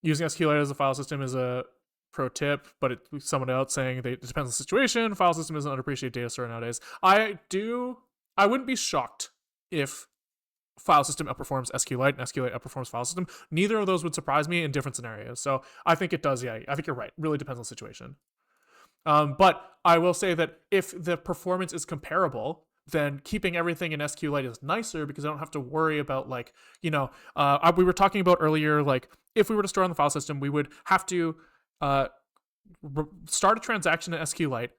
Using SQLite as a file system is a pro tip, but it's someone else saying it depends on the situation. File system is an underappreciated data store nowadays. I wouldn't be shocked if file system outperforms SQLite and SQLite outperforms file system. Neither of those would surprise me in different scenarios. So I think it does. Yeah, I think you're right. Really depends on the situation. But I will say that if the performance is comparable, then keeping everything in SQLite is nicer because I don't have to worry about like, you know, we were talking about earlier, like if we were to store on the file system, we would have to start a transaction in SQLite,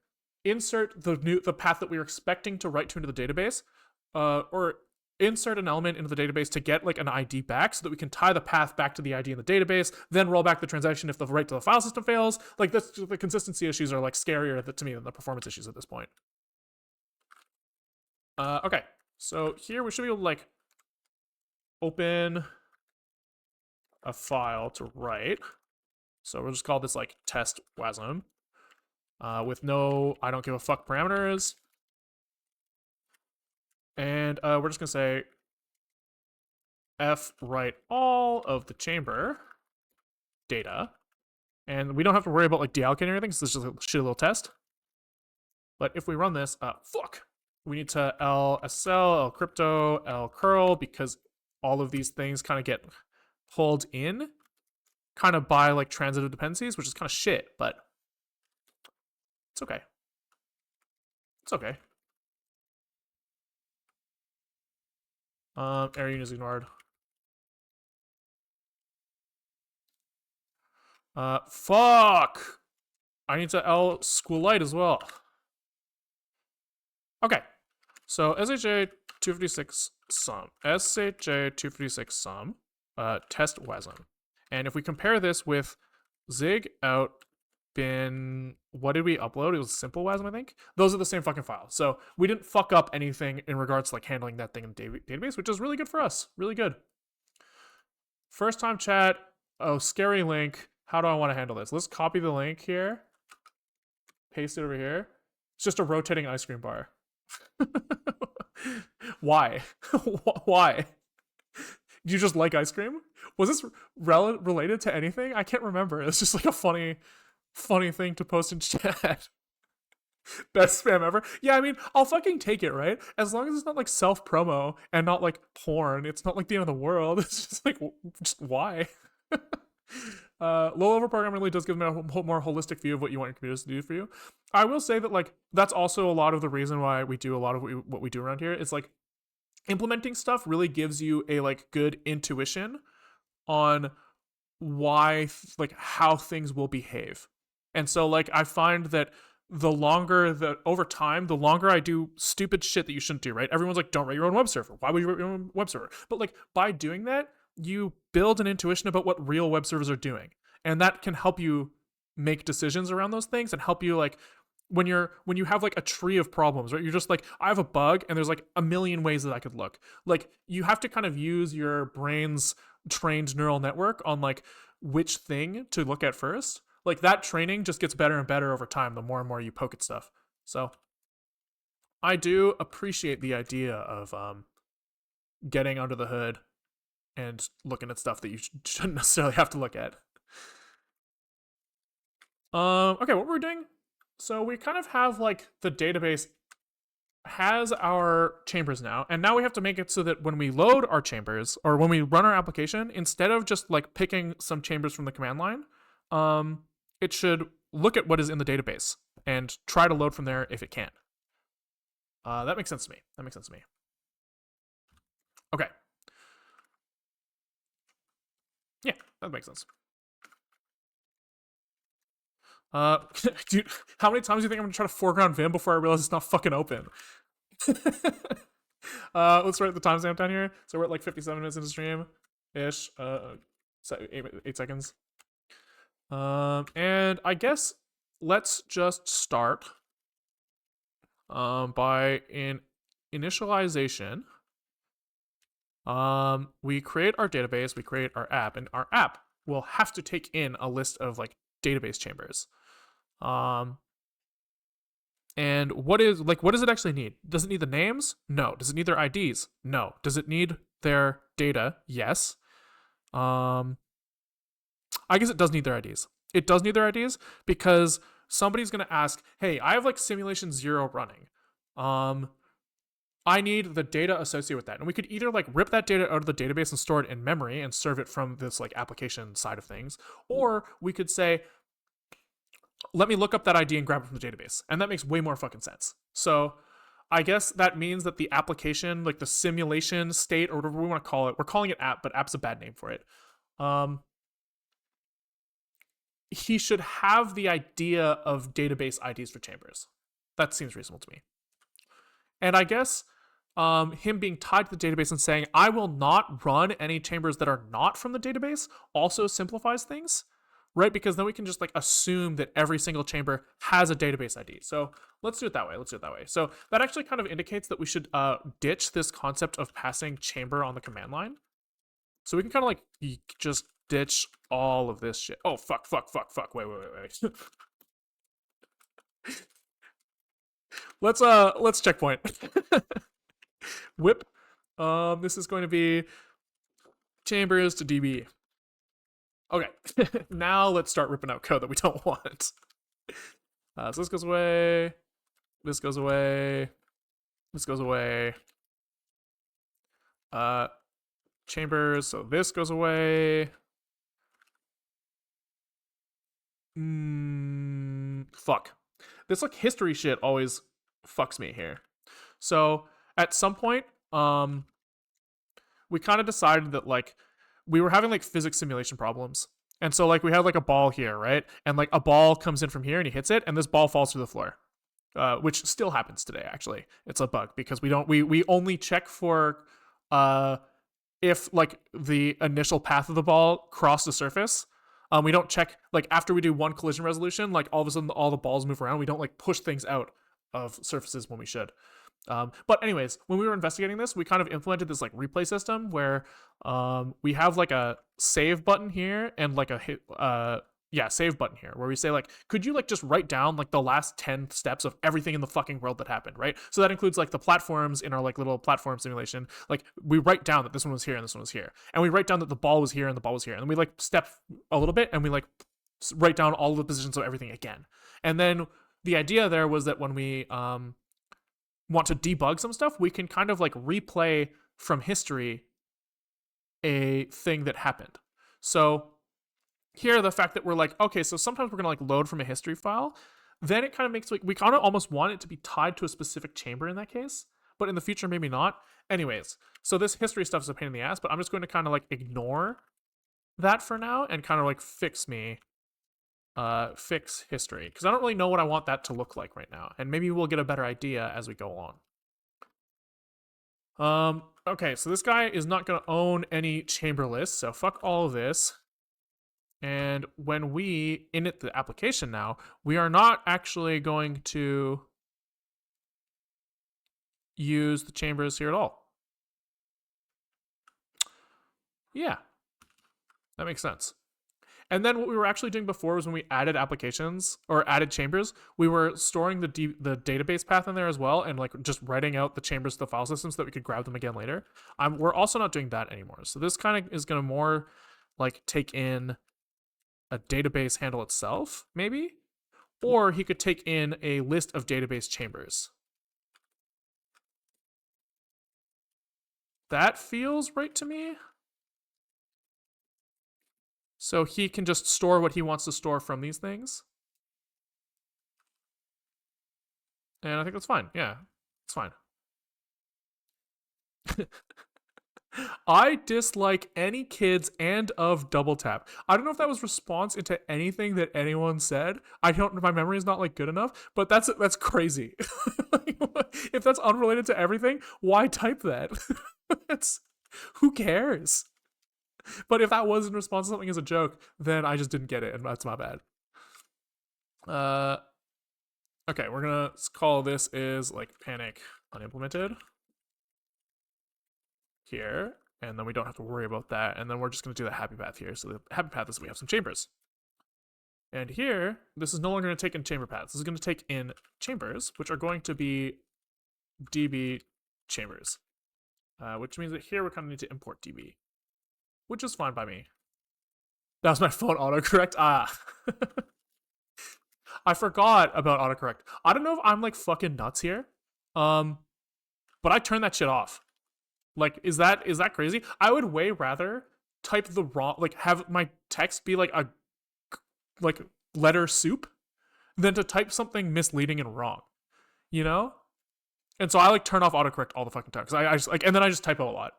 insert the path that we were expecting to write to into the database, or insert an element into the database to get like an ID back so that we can tie the path back to the ID in the database, then roll back the transaction if the write to the file system fails. Like the consistency issues are like scarier to me than the performance issues at this point. Okay, so here we should be able to like open a file to write. So we'll just call this like test WASM with no I don't give a fuck parameters. And we're just going to say f write all of the chamber data. And we don't have to worry about like deallocating anything, so this is just a shitty little test. But if we run this, we need to lSSL, lcrypto, lcurl, because all of these things kind of get pulled in kind of by like transitive dependencies, which is kind of shit, but it's okay. It's okay. Error unit is ignored. Fuck! I need to sqlite as well. Okay. So SHA 256 sum. SHA 256 sum. Test WASM. And if we compare this with zig out been, what did we upload? It was simple WASM, I think. Those are the same fucking files. So we didn't fuck up anything in regards to like handling that thing in the database, which is really good for us. Really good. First time chat. Oh, scary link. How do I want to handle this? Let's copy the link here. Paste it over here. It's just a rotating ice cream bar. Why? Why? Do you just like ice cream? Was this related to anything? I can't remember. It's just like a funny thing to post in chat. Best spam ever. Yeah, I mean, I'll fucking take it, right? As long as it's not like self-promo and not like porn. It's not like the end of the world. It's just like, just why? Low-level programming really does give me a more holistic view of what you want your computers to do for you. I will say that like that's also a lot of the reason why we do a lot of what we do around here. It's like implementing stuff really gives you a like good intuition on why like how things will behave. And so like I find that the longer that over time, the longer I do stupid shit that you shouldn't do, right? Everyone's like, don't write your own web server. Why would you write your own web server? But like by doing that, you build an intuition about what real web servers are doing. And that can help you make decisions around those things and help you like when you have like a tree of problems, right? You're just like, I have a bug and there's like a million ways that I could look. Like you have to kind of use your brain's trained neural network on like which thing to look at first. Like that training just gets better and better over time the more and more you poke at stuff. So I do appreciate the idea of getting under the hood and looking at stuff that you shouldn't necessarily have to look at. Okay, what we're doing, so we kind of have like the database has our chambers now, and now we have to make it so that when we load our chambers or when we run our application, instead of just like picking some chambers from the command line, it should look at what is in the database and try to load from there if it can. That makes sense to me. Okay. Yeah, that makes sense. Dude, how many times do you think I'm gonna try to foreground Vim before I realize it's not fucking open? Let's write the timestamp down here. So we're at like 57 minutes into stream ish. So 8 seconds. And I guess let's just start by in initialization. We create our database, we create our app, and our app will have to take in a list of like database chambers. And what does it actually need? Does it need the names? No. Does it need their IDs? No. Does it need their data? Yes. I guess it does need their IDs. It does need their IDs because somebody's going to ask, hey, I have like simulation 0 running. I need the data associated with that. And we could either like rip that data out of the database and store it in memory and serve it from this like application side of things. Or we could say, let me look up that ID and grab it from the database. And that makes way more fucking sense. So I guess that means that the application, like the simulation state or whatever we want to call it, we're calling it app, but app's a bad name for it. He should have the idea of database IDs for chambers. That seems reasonable to me. And I guess him being tied to the database and saying, I will not run any chambers that are not from the database also simplifies things, right? Because then we can just like assume that every single chamber has a database ID. So let's do it that way. So that actually kind of indicates that we should ditch this concept of passing chamber on the command line. So we can kind of like just ditch all of this shit. Oh, fuck. Wait. Let's checkpoint. Whip. This is going to be chambers to DB. Okay. Now let's start ripping out code that we don't want. So this goes away. This goes away. This goes away. Chambers. So this goes away. Fuck. This like history shit always fucks me here. So at some point, we kind of decided that like we were having like physics simulation problems. And so like we had like a ball here, right? And like a ball comes in from here and he hits it and this ball falls to the floor. Which still happens today, actually. It's a bug because we only check for if like the initial path of the ball crossed the surface. We don't check like after we do one collision resolution, like all of a sudden all the balls move around. We don't like push things out of surfaces when we should. But anyways, when we were investigating this, we kind of implemented this like replay system where we have like a save button here and like a save button here where we say like, could you like just write down like the last 10 steps of everything in the fucking world that happened, right? So that includes like the platforms in our like little platform simulation. Like we write down that this one was here and this one was here, and we write down that the ball was here and the ball was here, and then we like step a little bit and we like write down all the positions of everything again. And then the idea there was that when we want to debug some stuff, we can kind of like replay from history a thing that happened. So here, the fact that we're like, okay, so sometimes we're gonna like load from a history file, then it kind of makes like we kind of almost want it to be tied to a specific chamber in that case, but in the future maybe not. Anyways, so this history stuff is a pain in the ass, but I'm just going to kind of like ignore that for now and kind of like fix history, because I don't really know what I want that to look like right now, and maybe we'll get a better idea as we go on. Okay, so this guy is not going to own any chamber lists, so fuck all of this. And when we init the application now, we are not actually going to use the chambers here at all. Yeah, that makes sense. And then what we were actually doing before was when we added applications or added chambers, we were storing the database path in there as well, and like just writing out the chambers to the file system so that we could grab them again later. We're also not doing that anymore. So this kind of is going to more like take in a database handle itself, maybe, or he could take in a list of database chambers. That feels right to me. So he can just store what he wants to store from these things. And I think that's fine. Yeah, it's fine. I dislike any kids and of double tap. I don't know if that was response into anything that anyone said. I don't. My memory is not like good enough, but that's crazy. If that's unrelated to everything, why type that? It's who cares? But if that was in response to something as a joke, then I just didn't get it, and that's my bad. Okay, we're gonna call this is like panic unimplemented here, and then we don't have to worry about that, and then we're just gonna do the happy path here. So the happy path is we have some chambers. And here, this is no longer gonna take in chamber paths. This is gonna take in chambers, which are going to be db chambers, which means that here we kind of need to import db, which is fine by me. That was my phone autocorrect. I forgot about autocorrect. I don't know if I'm like fucking nuts here, but I turned that shit off. Like, is that crazy? I would way rather type the wrong, like have my text be like a like letter soup than to type something misleading and wrong, you know? And so I like turn off autocorrect all the fucking time because I just like, and then I just typo a lot.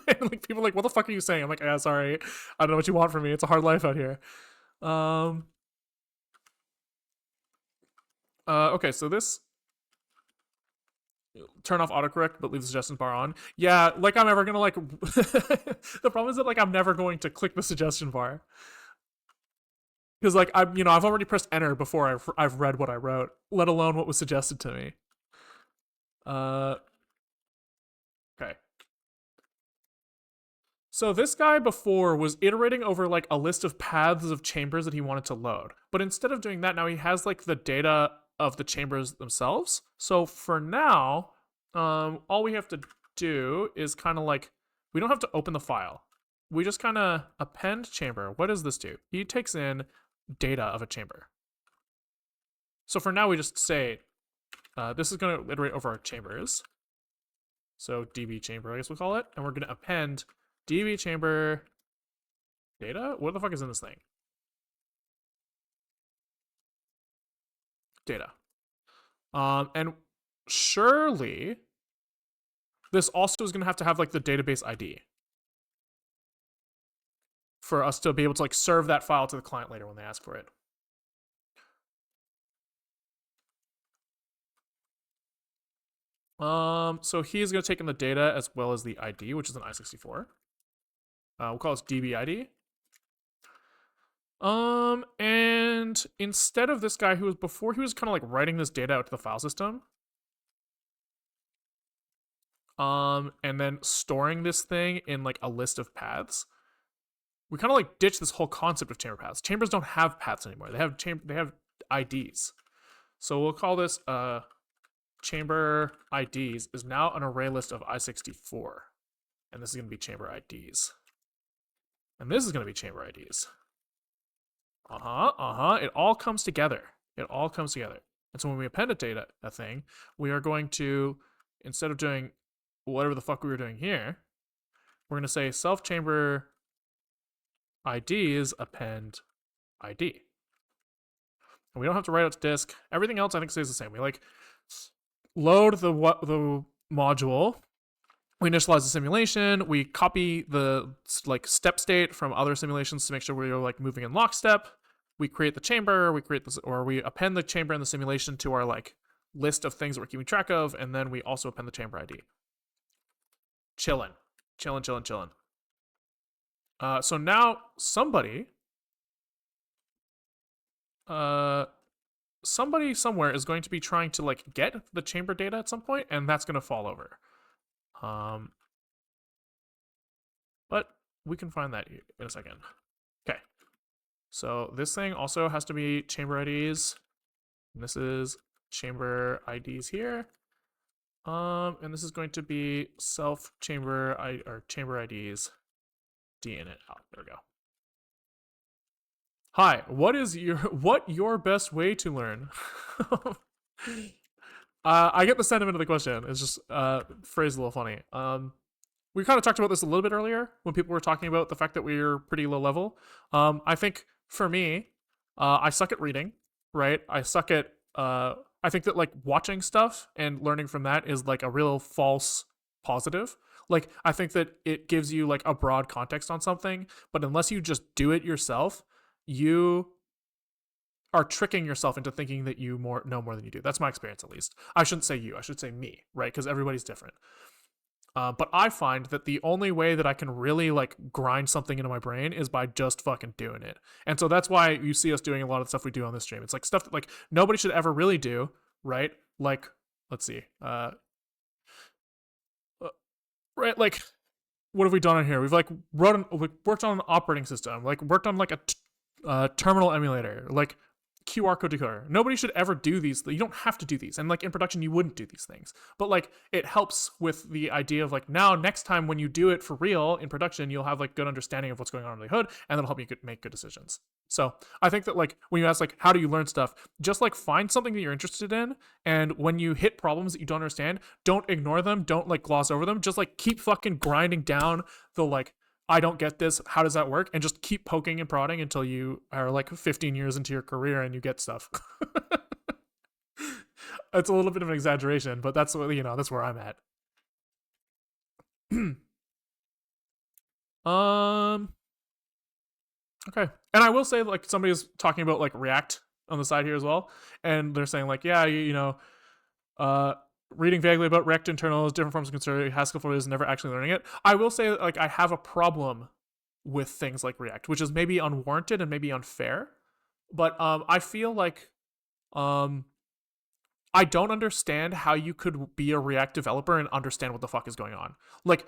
And like people are like, what the fuck are you saying? I'm like, yeah, sorry, I don't know what you want from me. It's a hard life out here. Okay, so this turn off autocorrect but leave the suggestions bar on. Yeah, like I'm ever gonna like the problem is that like I'm never going to click the suggestion bar because like I've already pressed enter before I've read what I wrote, let alone what was suggested to me. Okay. So this guy before was iterating over like a list of paths of chambers that he wanted to load. But instead of doing that, now he has like the data of the chambers themselves. So for now, all we have to do is kind of like, we don't have to open the file. We just kind of append chamber. What does this do? He takes in data of a chamber. So for now, we just say, this is going to iterate over our chambers. So db chamber, I guess we'll call it. And we're going to append db chamber data? What the fuck is in this thing? Data. And surely this also is going to have like the database ID for us to be able to like serve that file to the client later when they ask for it. So he's going to take in the data as well as the ID, which is an I64. We'll call this db ID. And instead of this guy who was before, he was kind of like writing this data out to the file system. And then storing this thing in like a list of paths. We kind of like ditch this whole concept of chamber paths. Chambers don't have paths anymore. They have IDs. So we'll call this chamber IDs is now an array list of I64. And this is going to be chamber IDs. And this is going to be chamber IDs. It all comes together. It all comes together. And so when we append a thing, we are going to, instead of doing whatever the fuck we were doing here, we're going to say self chamber IDs append ID. And we don't have to write out to disk. Everything else I think stays the same. We like load the module. We initialize the simulation. We copy the like step state from other simulations to make sure we're like moving in lockstep. We create the chamber. We create this, or we append the chamber and the simulation to our like list of things that we're keeping track of, and then we also append the chamber ID. Chillin'. So now somebody somewhere is going to be trying to like get the chamber data at some point, and that's going to fall over. But we can find that in a second. Okay. So this thing also has to be chamber IDs. And this is chamber IDs here. And this is going to be self chamber or chamber IDs dinit out. There we go. Hi, what your best way to learn? I get the sentiment of the question. It's just phrased a little funny. We kind of talked about this a little bit earlier when people were talking about the fact that we're pretty low level. I think for me, I suck at reading, right? I suck at I think that like watching stuff and learning from that is like a real false positive. Like I think that it gives you like a broad context on something, but unless you just do it yourself, you are tricking yourself into thinking that you know more than you do. That's my experience, at least. I shouldn't say you. I should say me, right? Because everybody's different. But I find that the only way that I can really like grind something into my brain is by just fucking doing it. And so that's why you see us doing a lot of the stuff we do on this stream. It's like stuff that like nobody should ever really do, right? Like, let's see, right? Like, what have we done on here? We've like worked on an operating system, like worked on like a terminal emulator, like QR code decoder. Nobody should ever do these. You don't have to do these. And like in production, you wouldn't do these things. But like it helps with the idea of like now next time when you do it for real in production, you'll have like good understanding of what's going on under the hood, and that'll help you make good decisions. So I think that like when you ask like how do you learn stuff, just like find something that you're interested in, and when you hit problems that you don't understand, don't ignore them, don't like gloss over them, just like keep fucking grinding down the like I don't get this. How does that work? And just keep poking and prodding until you are like 15 years into your career and you get stuff. It's a little bit of an exaggeration, but that's what that's where I'm at. Okay. And I will say like somebody's talking about like React on the side here as well, and they're saying like yeah, reading vaguely about React internals, different forms of concern, Haskell for is never actually learning it. I will say like I have a problem with things like React, which is maybe unwarranted and maybe unfair, but I feel like I don't understand how you could be a React developer and understand what the fuck is going on. Like,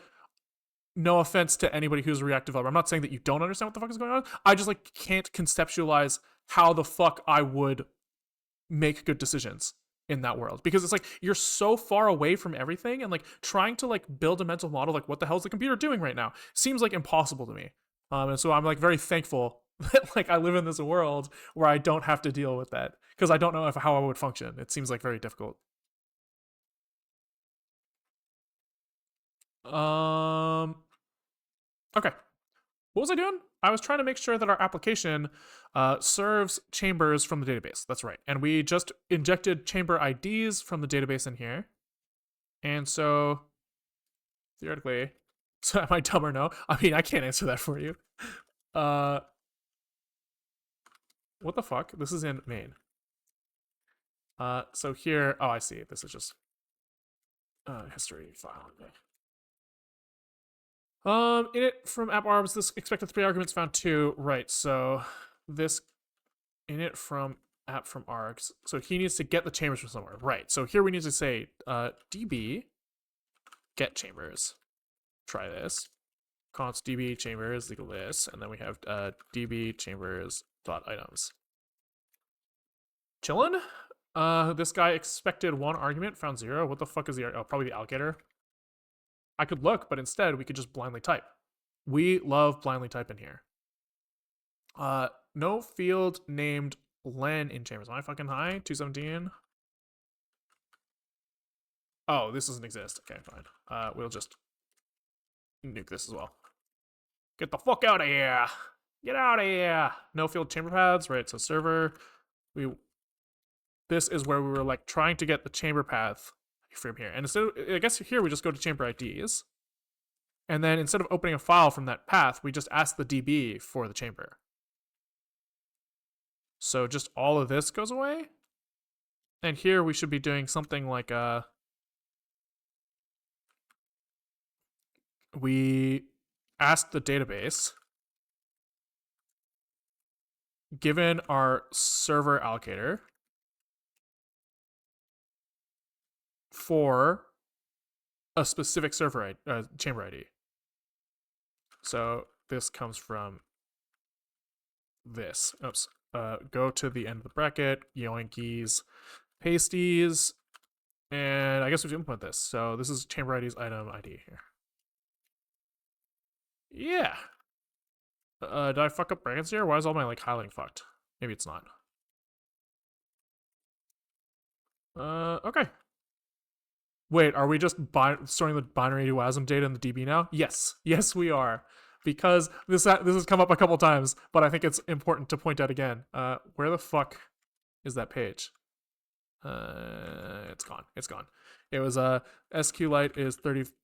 no offense to anybody who's a React developer. I'm not saying that you don't understand what the fuck is going on. I just like can't conceptualize how the fuck I would make good decisions in that world, because it's like you're so far away from everything, and like trying to like build a mental model like what the hell is the computer doing right now seems like impossible to me. And so I'm like very thankful that like I live in this world where I don't have to deal with that, because I don't know how I would function. It seems like very difficult. Okay. What was I doing? I was trying to make sure that our application serves chambers from the database. That's right. And we just injected chamber IDs from the database in here. And so, theoretically, so am I dumb or no? I mean, I can't answer that for you. What the fuck? This is in main. So here, oh, I see. This is just history file. Okay. Init from app arbs, this expected 3 arguments found 2. Right, so this init from app from args. So he needs to get the chambers from somewhere. Right. So here we need to say db get chambers. Try this. Const db chambers equal this, and then we have db chambers dot items. Chillin'. This guy expected 1 argument, found 0. What the fuck is the probably the allocator? I could look, but instead we could just blindly type. We love blindly type in here. No field named len in chambers. Am I fucking high? 217. Oh, this doesn't exist. Okay, fine. We'll just nuke this as well. Get the fuck out of here! Get out of here! No field chamber paths, right? So server, this is where we were like trying to get the chamber path from here. And instead, I guess here we just go to chamber IDs. And then instead of opening a file from that path, we just ask the DB for the chamber. So just all of this goes away. And here we should be doing something like we ask the database, given our server allocator, for a specific server chamber ID. So this comes from this. Oops. Go to the end of the bracket, yoinkies, pasties, and I guess we should implement this. So this is chamber ID's item ID here. Yeah. Did I fuck up brackets here? Why is all my like highlighting fucked? Maybe it's not. Okay. Wait, are we just storing the binary WASM data in the DB now? Yes. Yes, we are. Because this has come up a couple times, but I think it's important to point out again. Where the fuck is that page? It's gone. It's gone. It was sqlite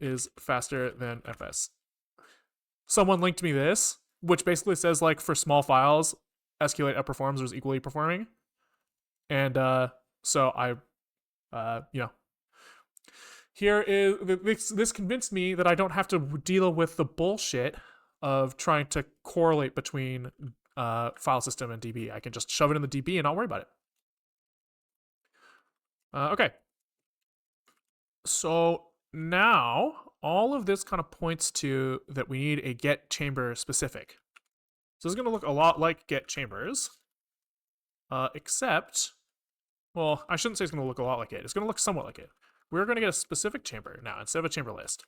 is faster than fs. Someone linked me this, which basically says like for small files, sqlite outperforms or is equally performing. And so I, you know, here is this convinced me that I don't have to deal with the bullshit of trying to correlate between file system and DB. I can just shove it in the DB and not worry about it. Okay. So now all of this kind of points to that we need a get chamber specific. So this is going to look a lot like get chambers, except, well, I shouldn't say it's going to look a lot like it. It's going to look somewhat like it. We're going to get a specific chamber now instead of a chamber list.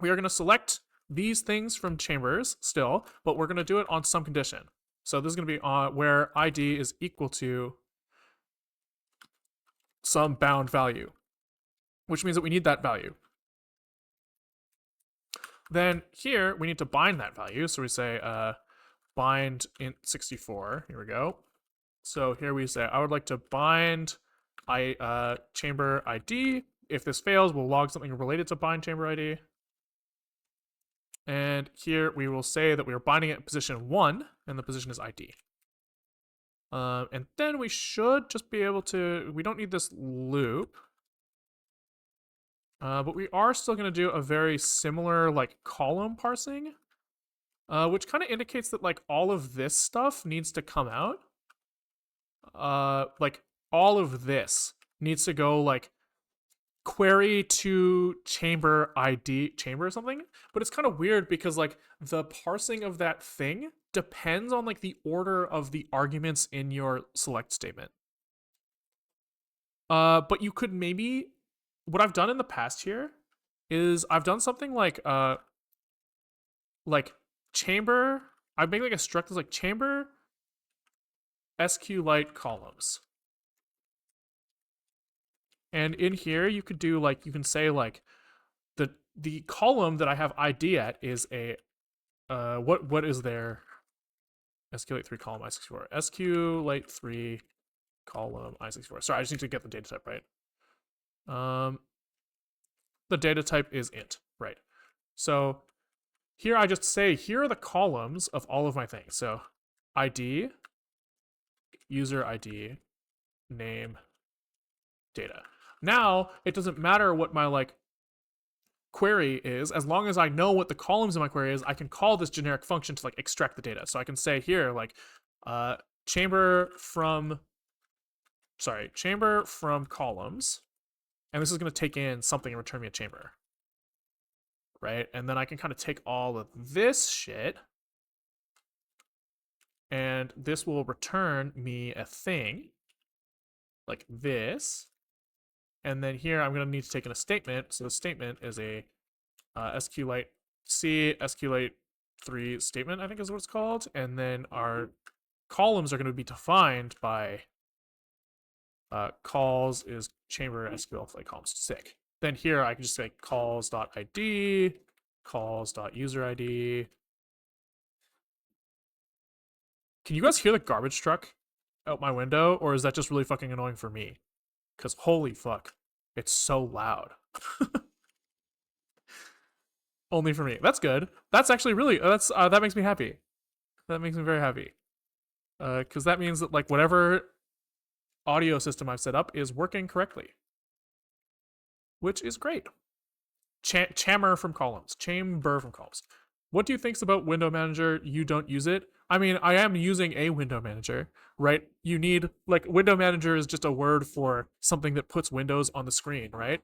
We are going to select these things from chambers still, but we're going to do it on some condition. So this is going to be where ID is equal to some bound value, which means that we need that value. Then here we need to bind that value. So we say bind int64. Here we go. So here we say I would like to bind chamber ID. If this fails, we'll log something related to bind chamber ID. And here we will say that we are binding it at position 1, and the position is ID. And then we should just be able to, we don't need this loop, but we are still going to do a very similar like column parsing, which kind of indicates that like all of this stuff needs to come out. Like all of this needs to go like query to chamber ID chamber or something, but it's kind of weird because like the parsing of that thing depends on like the order of the arguments in your select statement. But you could maybe, what I've done in the past here is I've done something like chamber, I make like a struct that's like chamber sqlite columns. And in here, you could do like, you can say like the column that I have ID at is a, what is there? sqlite 3 column i64. sqlite 3 column i64. Sorry, I just need to get the data type right. The data type is int, right? So here I just say, here are the columns of all of my things. So ID, user ID, name, data. Now, it doesn't matter what my like query is, as long as I know what the columns in my query is, I can call this generic function to like extract the data. So I can say here like chamber from columns, and this is going to take in something and return me a chamber, right? And then I can kind of take all of this shit, and this will return me a thing like this. And then here I'm going to need to take in a statement. So the statement is a sqlite sqlite 3 statement, I think is what it's called. And then our columns are going to be defined by calls is chamber SQL like columns. Sick. Then here I can just say calls.id, calls.userid. Can you guys hear the garbage truck out my window, or is that just really fucking annoying for me? Because holy fuck, it's so loud. Only for me. That's good. That's actually really, that makes me happy. That makes me very happy. Because that means that like whatever audio system I've set up is working correctly, which is great. Chamber from columns. What do you think about window manager? You don't use it? I mean, I am using a window manager, right? You need, like, window manager is just a word for something that puts windows on the screen, right?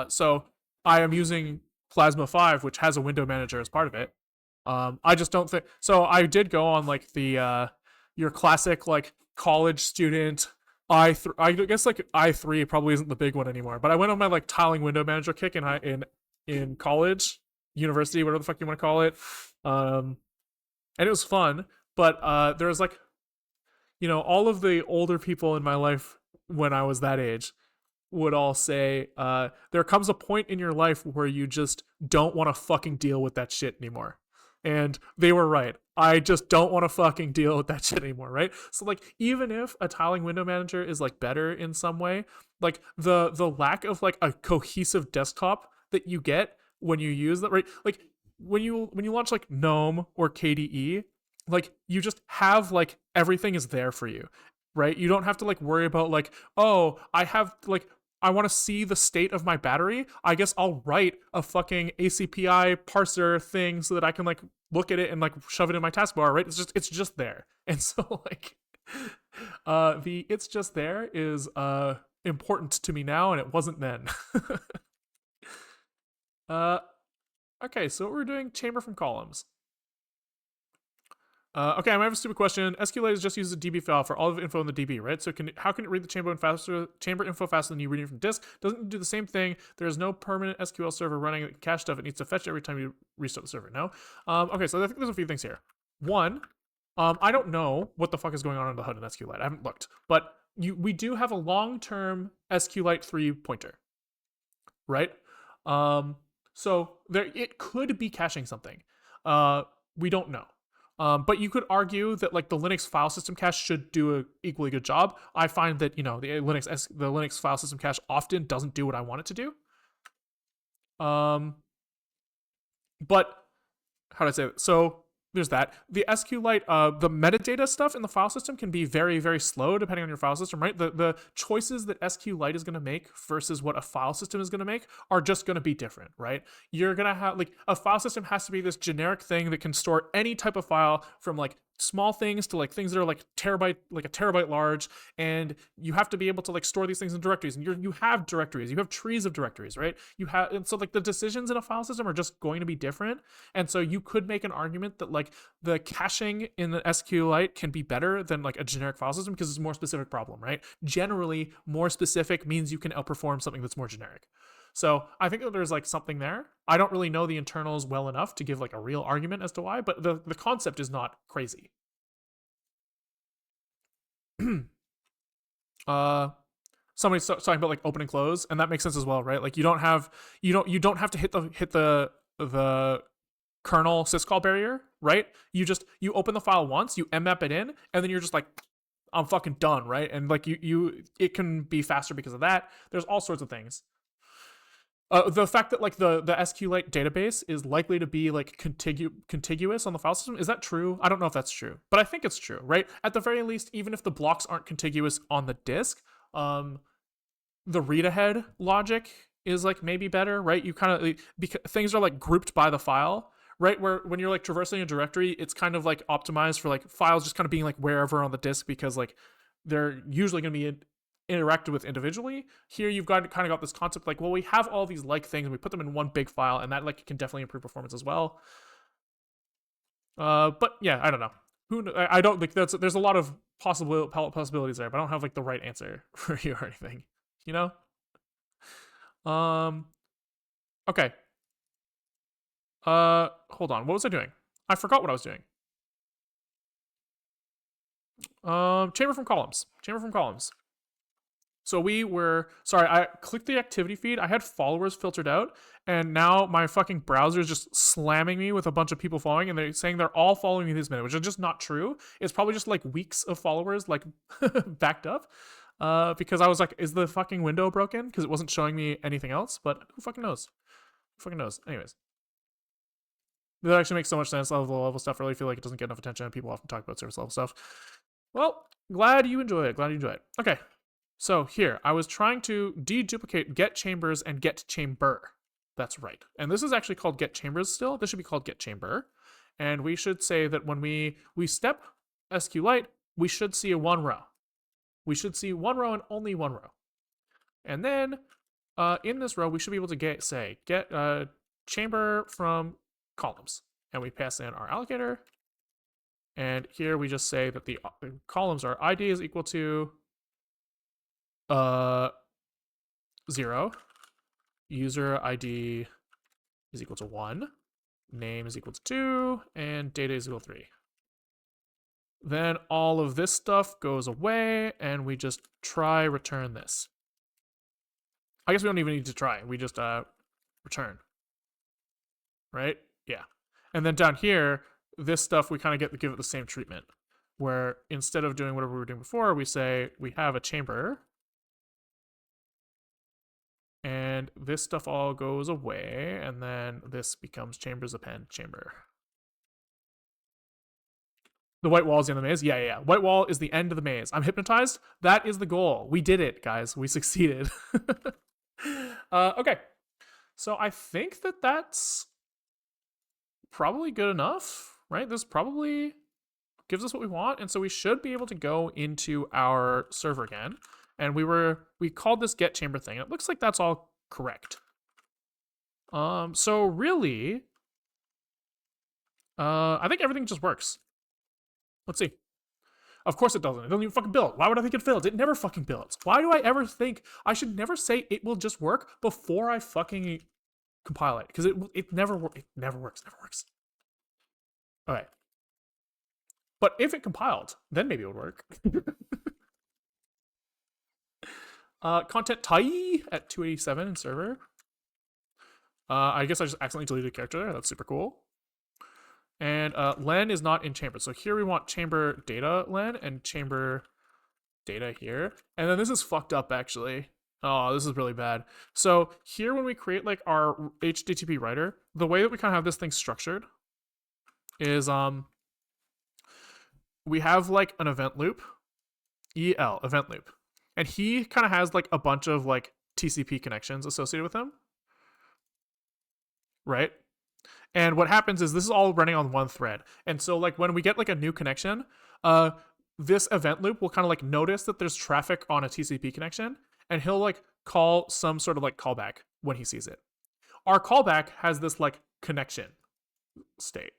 So I am using Plasma 5, which has a window manager as part of it. I just don't think, so I did go on like the, your classic like college student, I guess like i3 probably isn't the big one anymore, but I went on my like tiling window manager kick in college, university, whatever the fuck you want to call it. And it was fun, but there was like, you know, all of the older people in my life when I was that age would all say, there comes a point in your life where you just don't want to fucking deal with that shit anymore. And they were right. I just don't want to fucking deal with that shit anymore, right? So like, even if a tiling window manager is like better in some way, like the lack of like a cohesive desktop that you get when you use that, right? Like when you launch like GNOME or KDE, like you just have like everything is there for you, right? You don't have to like worry about like, oh, I want to see the state of my battery. I guess I'll write a fucking ACPI parser thing so that I can like look at it and like shove it in my taskbar, right? It's just there. And so like the it's just there is important to me now, and it wasn't then. Okay, so we're doing chamber from columns. Okay, I might have a stupid question. SQLite just uses a DB file for all of the info in the DB, right? So how can it read the chamber info faster than you reading from disk? Doesn't it do the same thing? There's no permanent SQL server running that can cache stuff. It needs to fetch every time you restart the server. No. Okay, so I think there's a few things here. One, I don't know what the fuck is going on in the HUD in SQLite. I haven't looked, but we do have a long-term SQLite 3 pointer, right? So there it could be caching something. We don't know. But you could argue that like the Linux file system cache should do an equally good job. I find that, you know, the Linux file system cache often doesn't do what I want it to do. But how do I say it? So there's that. The SQLite, the metadata stuff in the file system can be very, very slow depending on your file system, right? The choices that SQLite is going to make versus what a file system is going to make are just going to be different, right? You're going to have, like, a file system has to be this generic thing that can store any type of file from, like, small things to like things that are like a terabyte large, and you have to be able to like store these things in directories, and you have directories, you have trees of directories, right? And so like the decisions in a file system are just going to be different. And so you could make an argument that like the caching in the SQLite can be better than like a generic file system because it's a more specific problem, right? Generally, more specific means you can outperform something that's more generic. So I think that there's like something there. I don't really know the internals well enough to give like a real argument as to why, but the concept is not crazy. Somebody's talking about like open and close, and that makes sense as well, right? Like you don't have to hit the kernel syscall barrier, right? You open the file once, you mmap it in, and then you're just like, I'm fucking done, right? And like it can be faster because of that. There's all sorts of things. The fact that like the SQLite database is likely to be like contiguous on the file system, is that true? I don't know if that's true, but I think it's true, right? At the very least, even if the blocks aren't contiguous on the disk, the read ahead logic is like maybe better, right? You kind of, because things are like grouped by the file, right? Where when you're like traversing a directory, it's kind of like optimized for like files just kind of being like wherever on the disk because like they're usually going to be interacted with individually. Here you've got kind of got this concept like, well, we have all these like things and we put them in one big file, and that like can definitely improve performance as well. But yeah, I don't know. I don't think there's a lot of possibilities there, but I don't have like the right answer for you or anything. You know? Okay. Hold on. What was I doing? I forgot what I was doing. Chamber from columns. Chamber from columns. So we were sorry. I clicked the activity feed. I had followers filtered out, and now my fucking browser is just slamming me with a bunch of people following, and they're saying they're all following me this minute, which is just not true. It's probably just like weeks of followers like backed up. Because I was like, is the fucking window broken? Because it wasn't showing me anything else. But who fucking knows? Who fucking knows? Anyways. That actually makes so much sense. Level stuff. I really feel like it doesn't get enough attention. People often talk about service level stuff. Well, glad you enjoy it. Glad you enjoy it. Okay. So here, I was trying to deduplicate get chambers and get chamber. That's right. And this is actually called get chambers still. This should be called get chamber. And we should say that when we step sqlite, we should see a one row. We should see one row and only one row. And then in this row, we should be able to get chamber from columns. And we pass in our allocator. And here we just say that the columns are id is equal to 0, user ID is equal to 1, name is equal to 2, and data is equal to 3. Then all of this stuff goes away, and we just try return this. I guess we don't even need to try. We just return. Right? Yeah. And then down here, this stuff we kind of give it the same treatment, where instead of doing whatever we were doing before, we say we have a chamber, and this stuff all goes away, and then this becomes chambers append chamber. The white wall is the end of the maze? Yeah. White wall is the end of the maze. I'm hypnotized. That is the goal. We did it, guys. We succeeded. Okay. So I think that that's probably good enough, right? This probably gives us what we want, and so we should be able to go into our server again. And we called this get chamber thing. It looks like that's all correct. So really, I think everything just works. Let's see. Of course it doesn't. It doesn't even fucking build. Why would I think it builds? It never fucking builds. Why do I ever think I should never say it will just work before I fucking compile it? Because it never works. It never works. Never works. All right. But if it compiled, then maybe it would work. Content tie at 287 in server. I guess I just accidentally deleted a character there. That's super cool. And len is not in chamber. So here we want chamber data len and chamber data here. And then this is fucked up actually. Oh, this is really bad. So here when we create like our HTTP writer, the way that we kind of have this thing structured is we have like an event loop, EL, event loop. And he kind of has like a bunch of like TCP connections associated with him. Right? And what happens is this is all running on one thread. And so like when we get like a new connection, this event loop will kind of like notice that there's traffic on a TCP connection, and he'll like call some sort of like callback when he sees it. Our callback has this like connection state.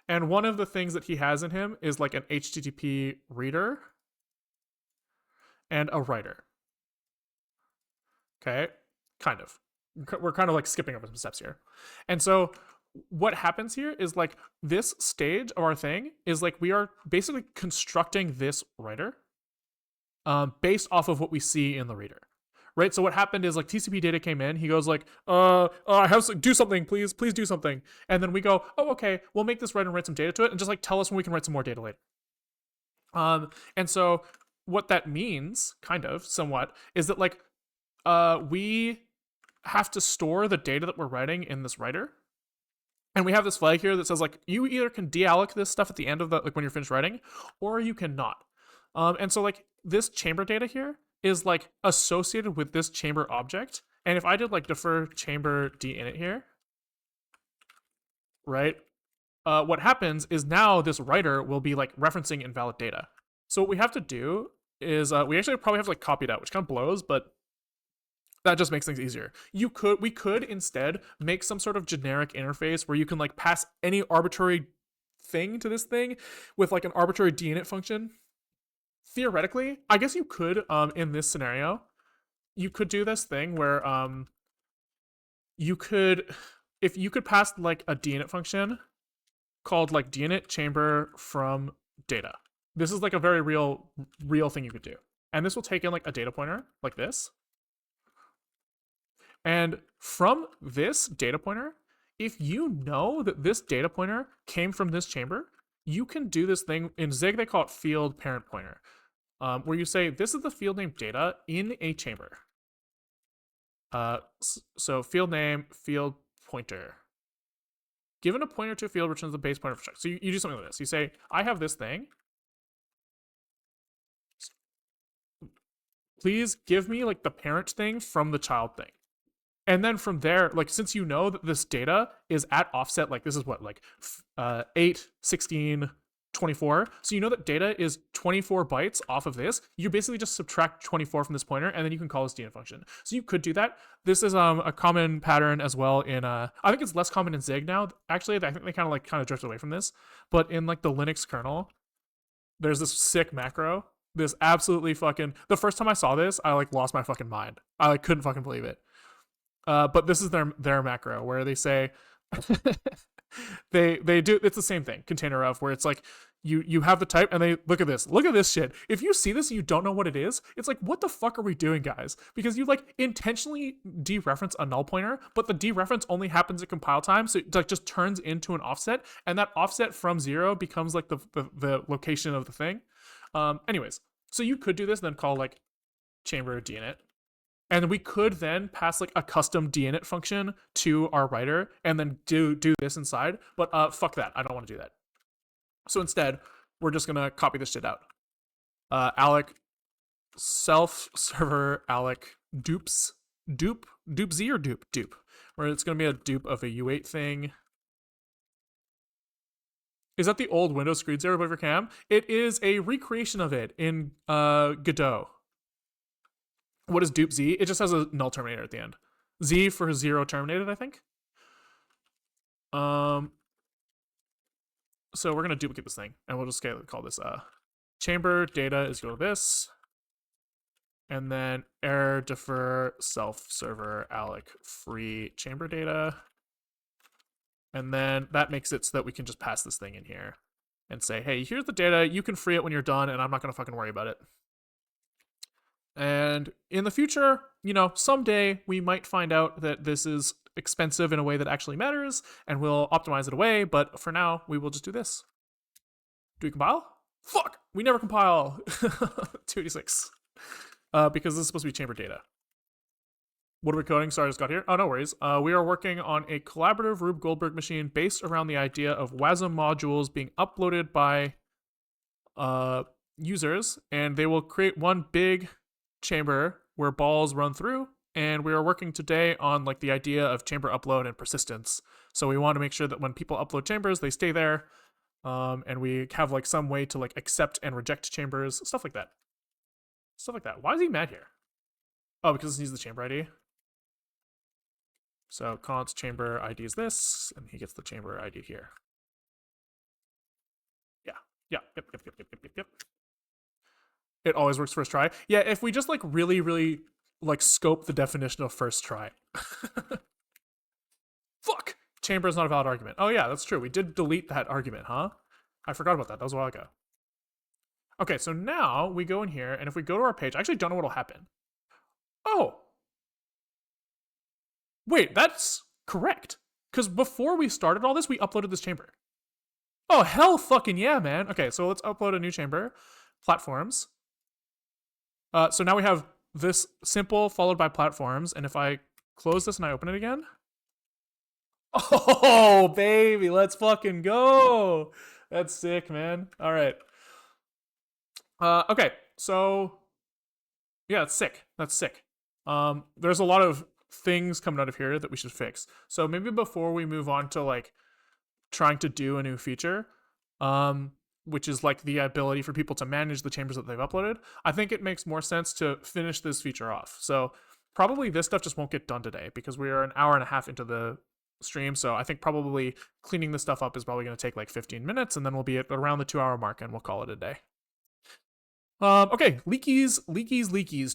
And one of the things that he has in him is like an HTTP reader and a writer. Okay, kind of. We're kind of like skipping over some steps here. And so what happens here is like this stage of our thing is like we are basically constructing this writer based off of what we see in the reader. Right? So what happened is like TCP data came in. He goes like, I have to do something, please do something. And then we go, oh, okay, we'll make this writer and write some data to it, and just like tell us when we can write some more data later. And so what that means, kind of, somewhat, is that like we have to store the data that we're writing in this writer. And we have this flag here that says like you either can dealloc this stuff at the end of the like when you're finished writing, or you cannot. And so like this chamber data here is like associated with this chamber object. And if I did like defer chamber dinit here, right? What happens is now this writer will be like referencing invalid data. So what we have to do is we actually probably have to like copy it out, which kind of blows, but that just makes things easier. We could instead make some sort of generic interface where you can like pass any arbitrary thing to this thing with like an arbitrary dinit function. Theoretically, I guess you could in this scenario, you could do this thing where you could if you could pass like a dinit function called like dinit chamber from data. This is like a very real thing you could do. And this will take in like a data pointer like this. And from this data pointer, if you know that this data pointer came from this chamber, you can do this thing in Zig. They call it field parent pointer, where you say this is the field name data in a chamber. So field name, field pointer. Given a pointer to a field, returns the base pointer for check. So you do something like this. You say, I have this thing. Please give me like the parent thing from the child thing. And then from there, like since you know that this data is at offset, like this is what, like 8, 16, 24. So you know that data is 24 bytes off of this. You basically just subtract 24 from this pointer, and then you can call this dinit function. So you could do that. This is a common pattern as well in I think it's less common in Zig now. Actually, I think they kind of drifted away from this. But in like the Linux kernel, there's this sick macro. This absolutely fucking, the first time I saw this, I like lost my fucking mind. I like couldn't fucking believe it. But this is their macro where they say they do, it's the same thing, container of, where it's like you have the type and they look at this shit. If you see this and you don't know what it is, it's like, what the fuck are we doing, guys? Because you like intentionally dereference a null pointer, but the dereference only happens at compile time, so it like just turns into an offset, and that offset from 0 becomes like the location of the thing. Anyways, so you could do this, then call like chamber dinit. And we could then pass like a custom dinit function to our writer and then do this inside. But fuck that. I don't want to do that. So instead, we're just gonna copy this shit out. Alec self server Alec dupes dupe z or dupe, where it's gonna be a dupe of a U8 thing. Is that the old Windows screensaver above your cam? It is a recreation of it in Godot. What is dupe Z? It just has a null terminator at the end. Z for 0 terminated, I think. So we're gonna duplicate this thing, and we'll just call this chamber data is equal to this, and then error defer self server alloc free chamber data, and then that makes it so that we can just pass this thing in here and say, hey, here's the data. You can free it when you're done, and I'm not gonna fucking worry about it. And in the future, you know, someday we might find out that this is expensive in a way that actually matters, and we'll optimize it away, but for now, we will just do this. Do we compile? Fuck! We never compile! 286. Because this is supposed to be chamber data. What are we coding? Sorry, I just got here. Oh, no worries. We are working on a collaborative Rube Goldberg machine based around the idea of WASM modules being uploaded by users, and they will create one big chamber where balls run through, and we are working today on like the idea of chamber upload and persistence. So we want to make sure that when people upload chambers, they stay there, and we have like some way to like accept and reject chambers, stuff like that. Why is he mad here? Oh, because it needs the chamber ID. So const chamber ID is this, and he gets the chamber ID here. Yep. It always works first try. Yeah, if we just like really like scope the definition of first try. Fuck! Chamber is not a valid argument. Oh yeah, that's true. We did delete that argument, huh? I forgot about that. That was a while ago. Okay, so now we go in here, and if we go to our page, I actually don't know what'll happen. Oh! Wait, that's correct. Because before we started all this, we uploaded this chamber. Oh, hell fucking yeah, man. Okay, so let's upload a new chamber. Platforms. So now we have this simple followed by platforms, and if I close this and I open it again, oh baby, let's fucking go. That's sick, man. All right. Okay, so yeah, that's sick. There's a lot of things coming out of here that we should fix. So maybe before we move on to like trying to do a new feature, which is like the ability for people to manage the chambers that they've uploaded, I think it makes more sense to finish this feature off. So probably this stuff just won't get done today because we are an hour and a half into the stream. So I think probably cleaning this stuff up is probably going to take like 15 minutes, and then we'll be at around the 2-hour mark and we'll call it a day. Okay, leakies,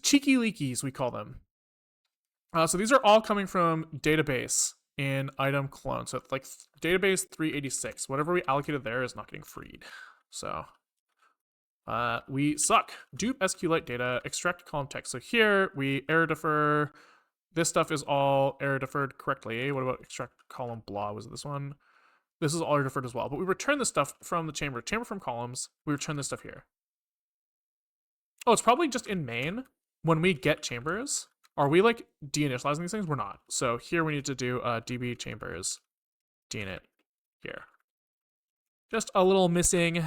cheeky leakies, we call them. So these are all coming from database in item clone. So it's like database 386. Whatever we allocated there is not getting freed. So we suck. Dupe sqlite data, extract column text. So here we error defer. This stuff is all error deferred correctly. What about extract column blah? Was it this one? This is all error deferred as well. But we return this stuff from the chamber from columns. We return this stuff here. Oh, it's probably just in main when we get chambers. Are we like deinitializing these things? We're not. So here we need to do db chambers deinit here. Just a little missing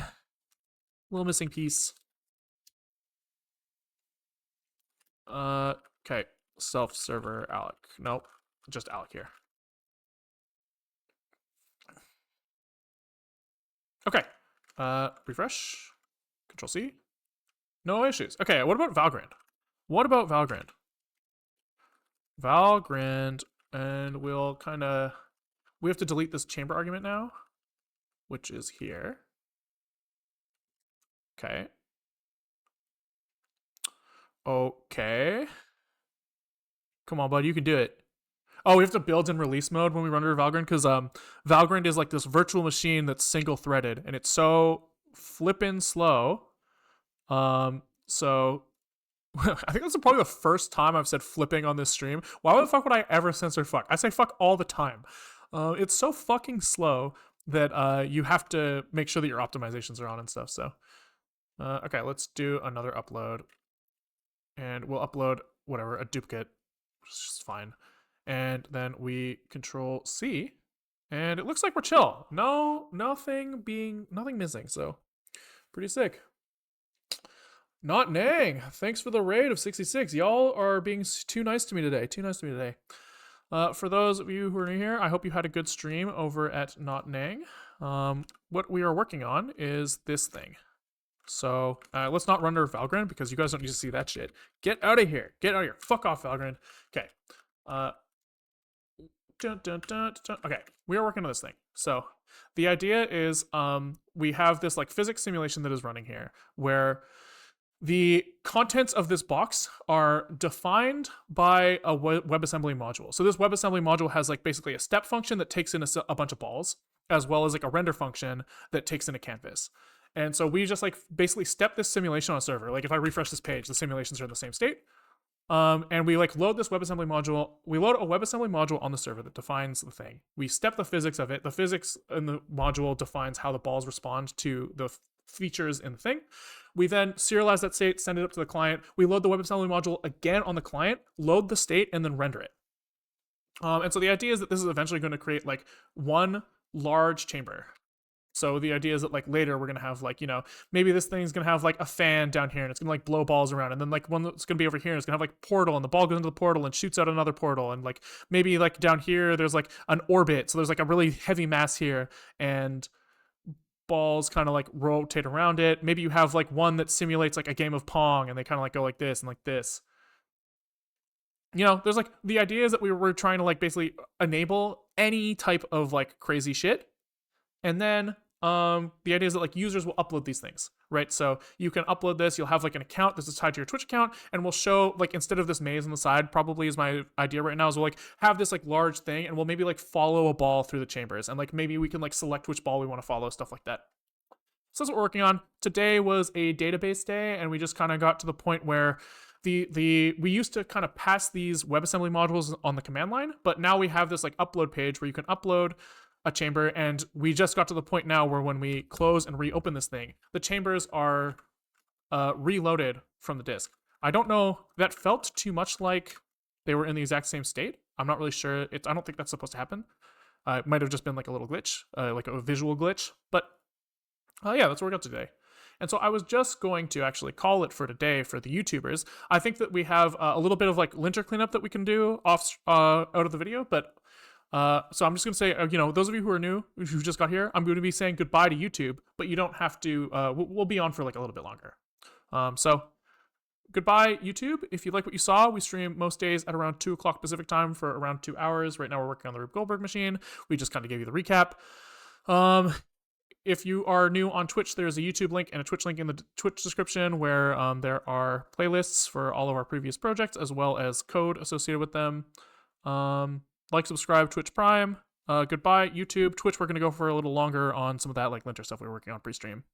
piece. Okay, self server alloc. Nope, just alloc here. Okay, refresh, Control C. No issues. Okay, what about Valgrind? Valgrind, and we'll kind of, we have to delete this chamber argument now, which is here. Okay. Come on, bud, you can do it. Oh, we have to build in release mode when we run under Valgrind because Valgrind is like this virtual machine that's single-threaded, and it's so flippin' slow. So I think that's probably the first time I've said flipping on this stream. Why the fuck would I ever censor fuck? I say fuck all the time. It's so fucking slow that you have to make sure that your optimizations are on and stuff. So, okay, let's do another upload, and we'll upload whatever, a duplicate, which is fine. And then we Control C, and it looks like we're chill. Nothing missing. So, pretty sick. Not Nang, thanks for the raid of 66. Y'all are being too nice to me today. For those of you who are new here, I hope you had a good stream over at Not Nang. What we are working on is this thing. So let's not run under Valgrind because you guys don't need to see that shit. Get out of here. Fuck off, Valgrind. Okay. Okay, we are working on this thing. So the idea is we have this like physics simulation that is running here where the contents of this box are defined by a WebAssembly module. So this WebAssembly module has like basically a step function that takes in a bunch of balls, as well as like a render function that takes in a canvas. And so we just like basically step this simulation on a server. Like if I refresh this page, the simulations are in the same state. And we like load this WebAssembly module. We load a WebAssembly module on the server that defines the thing. We step the physics of it. The physics in the module defines how the balls respond to the features in the thing. We then serialize that state, send it up to the client. We load the WebAssembly module again on the client, load the state, and then render it. And so the idea is that this is eventually going to create like one large chamber. So the idea is that like later we're going to have like, you know, maybe this thing's going to have like a fan down here and it's going to like blow balls around. And then like one that's going to be over here and it's going to have like portal and the ball goes into the portal and shoots out another portal. And like maybe like down here there's like an orbit. So there's like a really heavy mass here and balls kind of like rotate around it. Maybe you have like one that simulates like a game of Pong and they kind of like go like this and like this. You know, there's like the idea is that we're trying to like basically enable any type of like crazy shit. And then the idea is that like users will upload these things, right? So you can upload this, you'll have like an account this is tied to your Twitch account, and we'll show like instead of this maze on the side, probably is my idea right now, is we'll like have this like large thing and we'll maybe like follow a ball through the chambers and like maybe we can like select which ball we want to follow, stuff like that. So that's what we're working on. Today was a database day and we just kind of got to the point where we used to kind of pass these WebAssembly modules on the command line, but now we have this like upload page where you can upload a chamber, and we just got to the point now where when we close and reopen this thing, the chambers are reloaded from the disk. I don't know, that felt too much like they were in the exact same state. I'm not really sure. I don't think that's supposed to happen. It might have just been like a little glitch, like a visual glitch, but yeah, that's what we got today. And so I was just going to actually call it for today for the YouTubers. I think that we have a little bit of like linter cleanup that we can do off out of the video, but So I'm just going to say, those of you who are new, who just got here, I'm going to be saying goodbye to YouTube, but you don't have to. We'll be on for like a little bit longer. So goodbye, YouTube. If you like what you saw, we stream most days at around 2 o'clock Pacific time for around 2 hours. Right now, we're working on the Rube Goldberg machine. We just kind of gave you the recap. If you are new on Twitch, there's a YouTube link and a Twitch link in the Twitch description where there are playlists for all of our previous projects as well as code associated with them. Like, subscribe, Twitch Prime. Goodbye, YouTube. Twitch, we're going to go for a little longer on some of that like linter stuff we were working on pre-stream.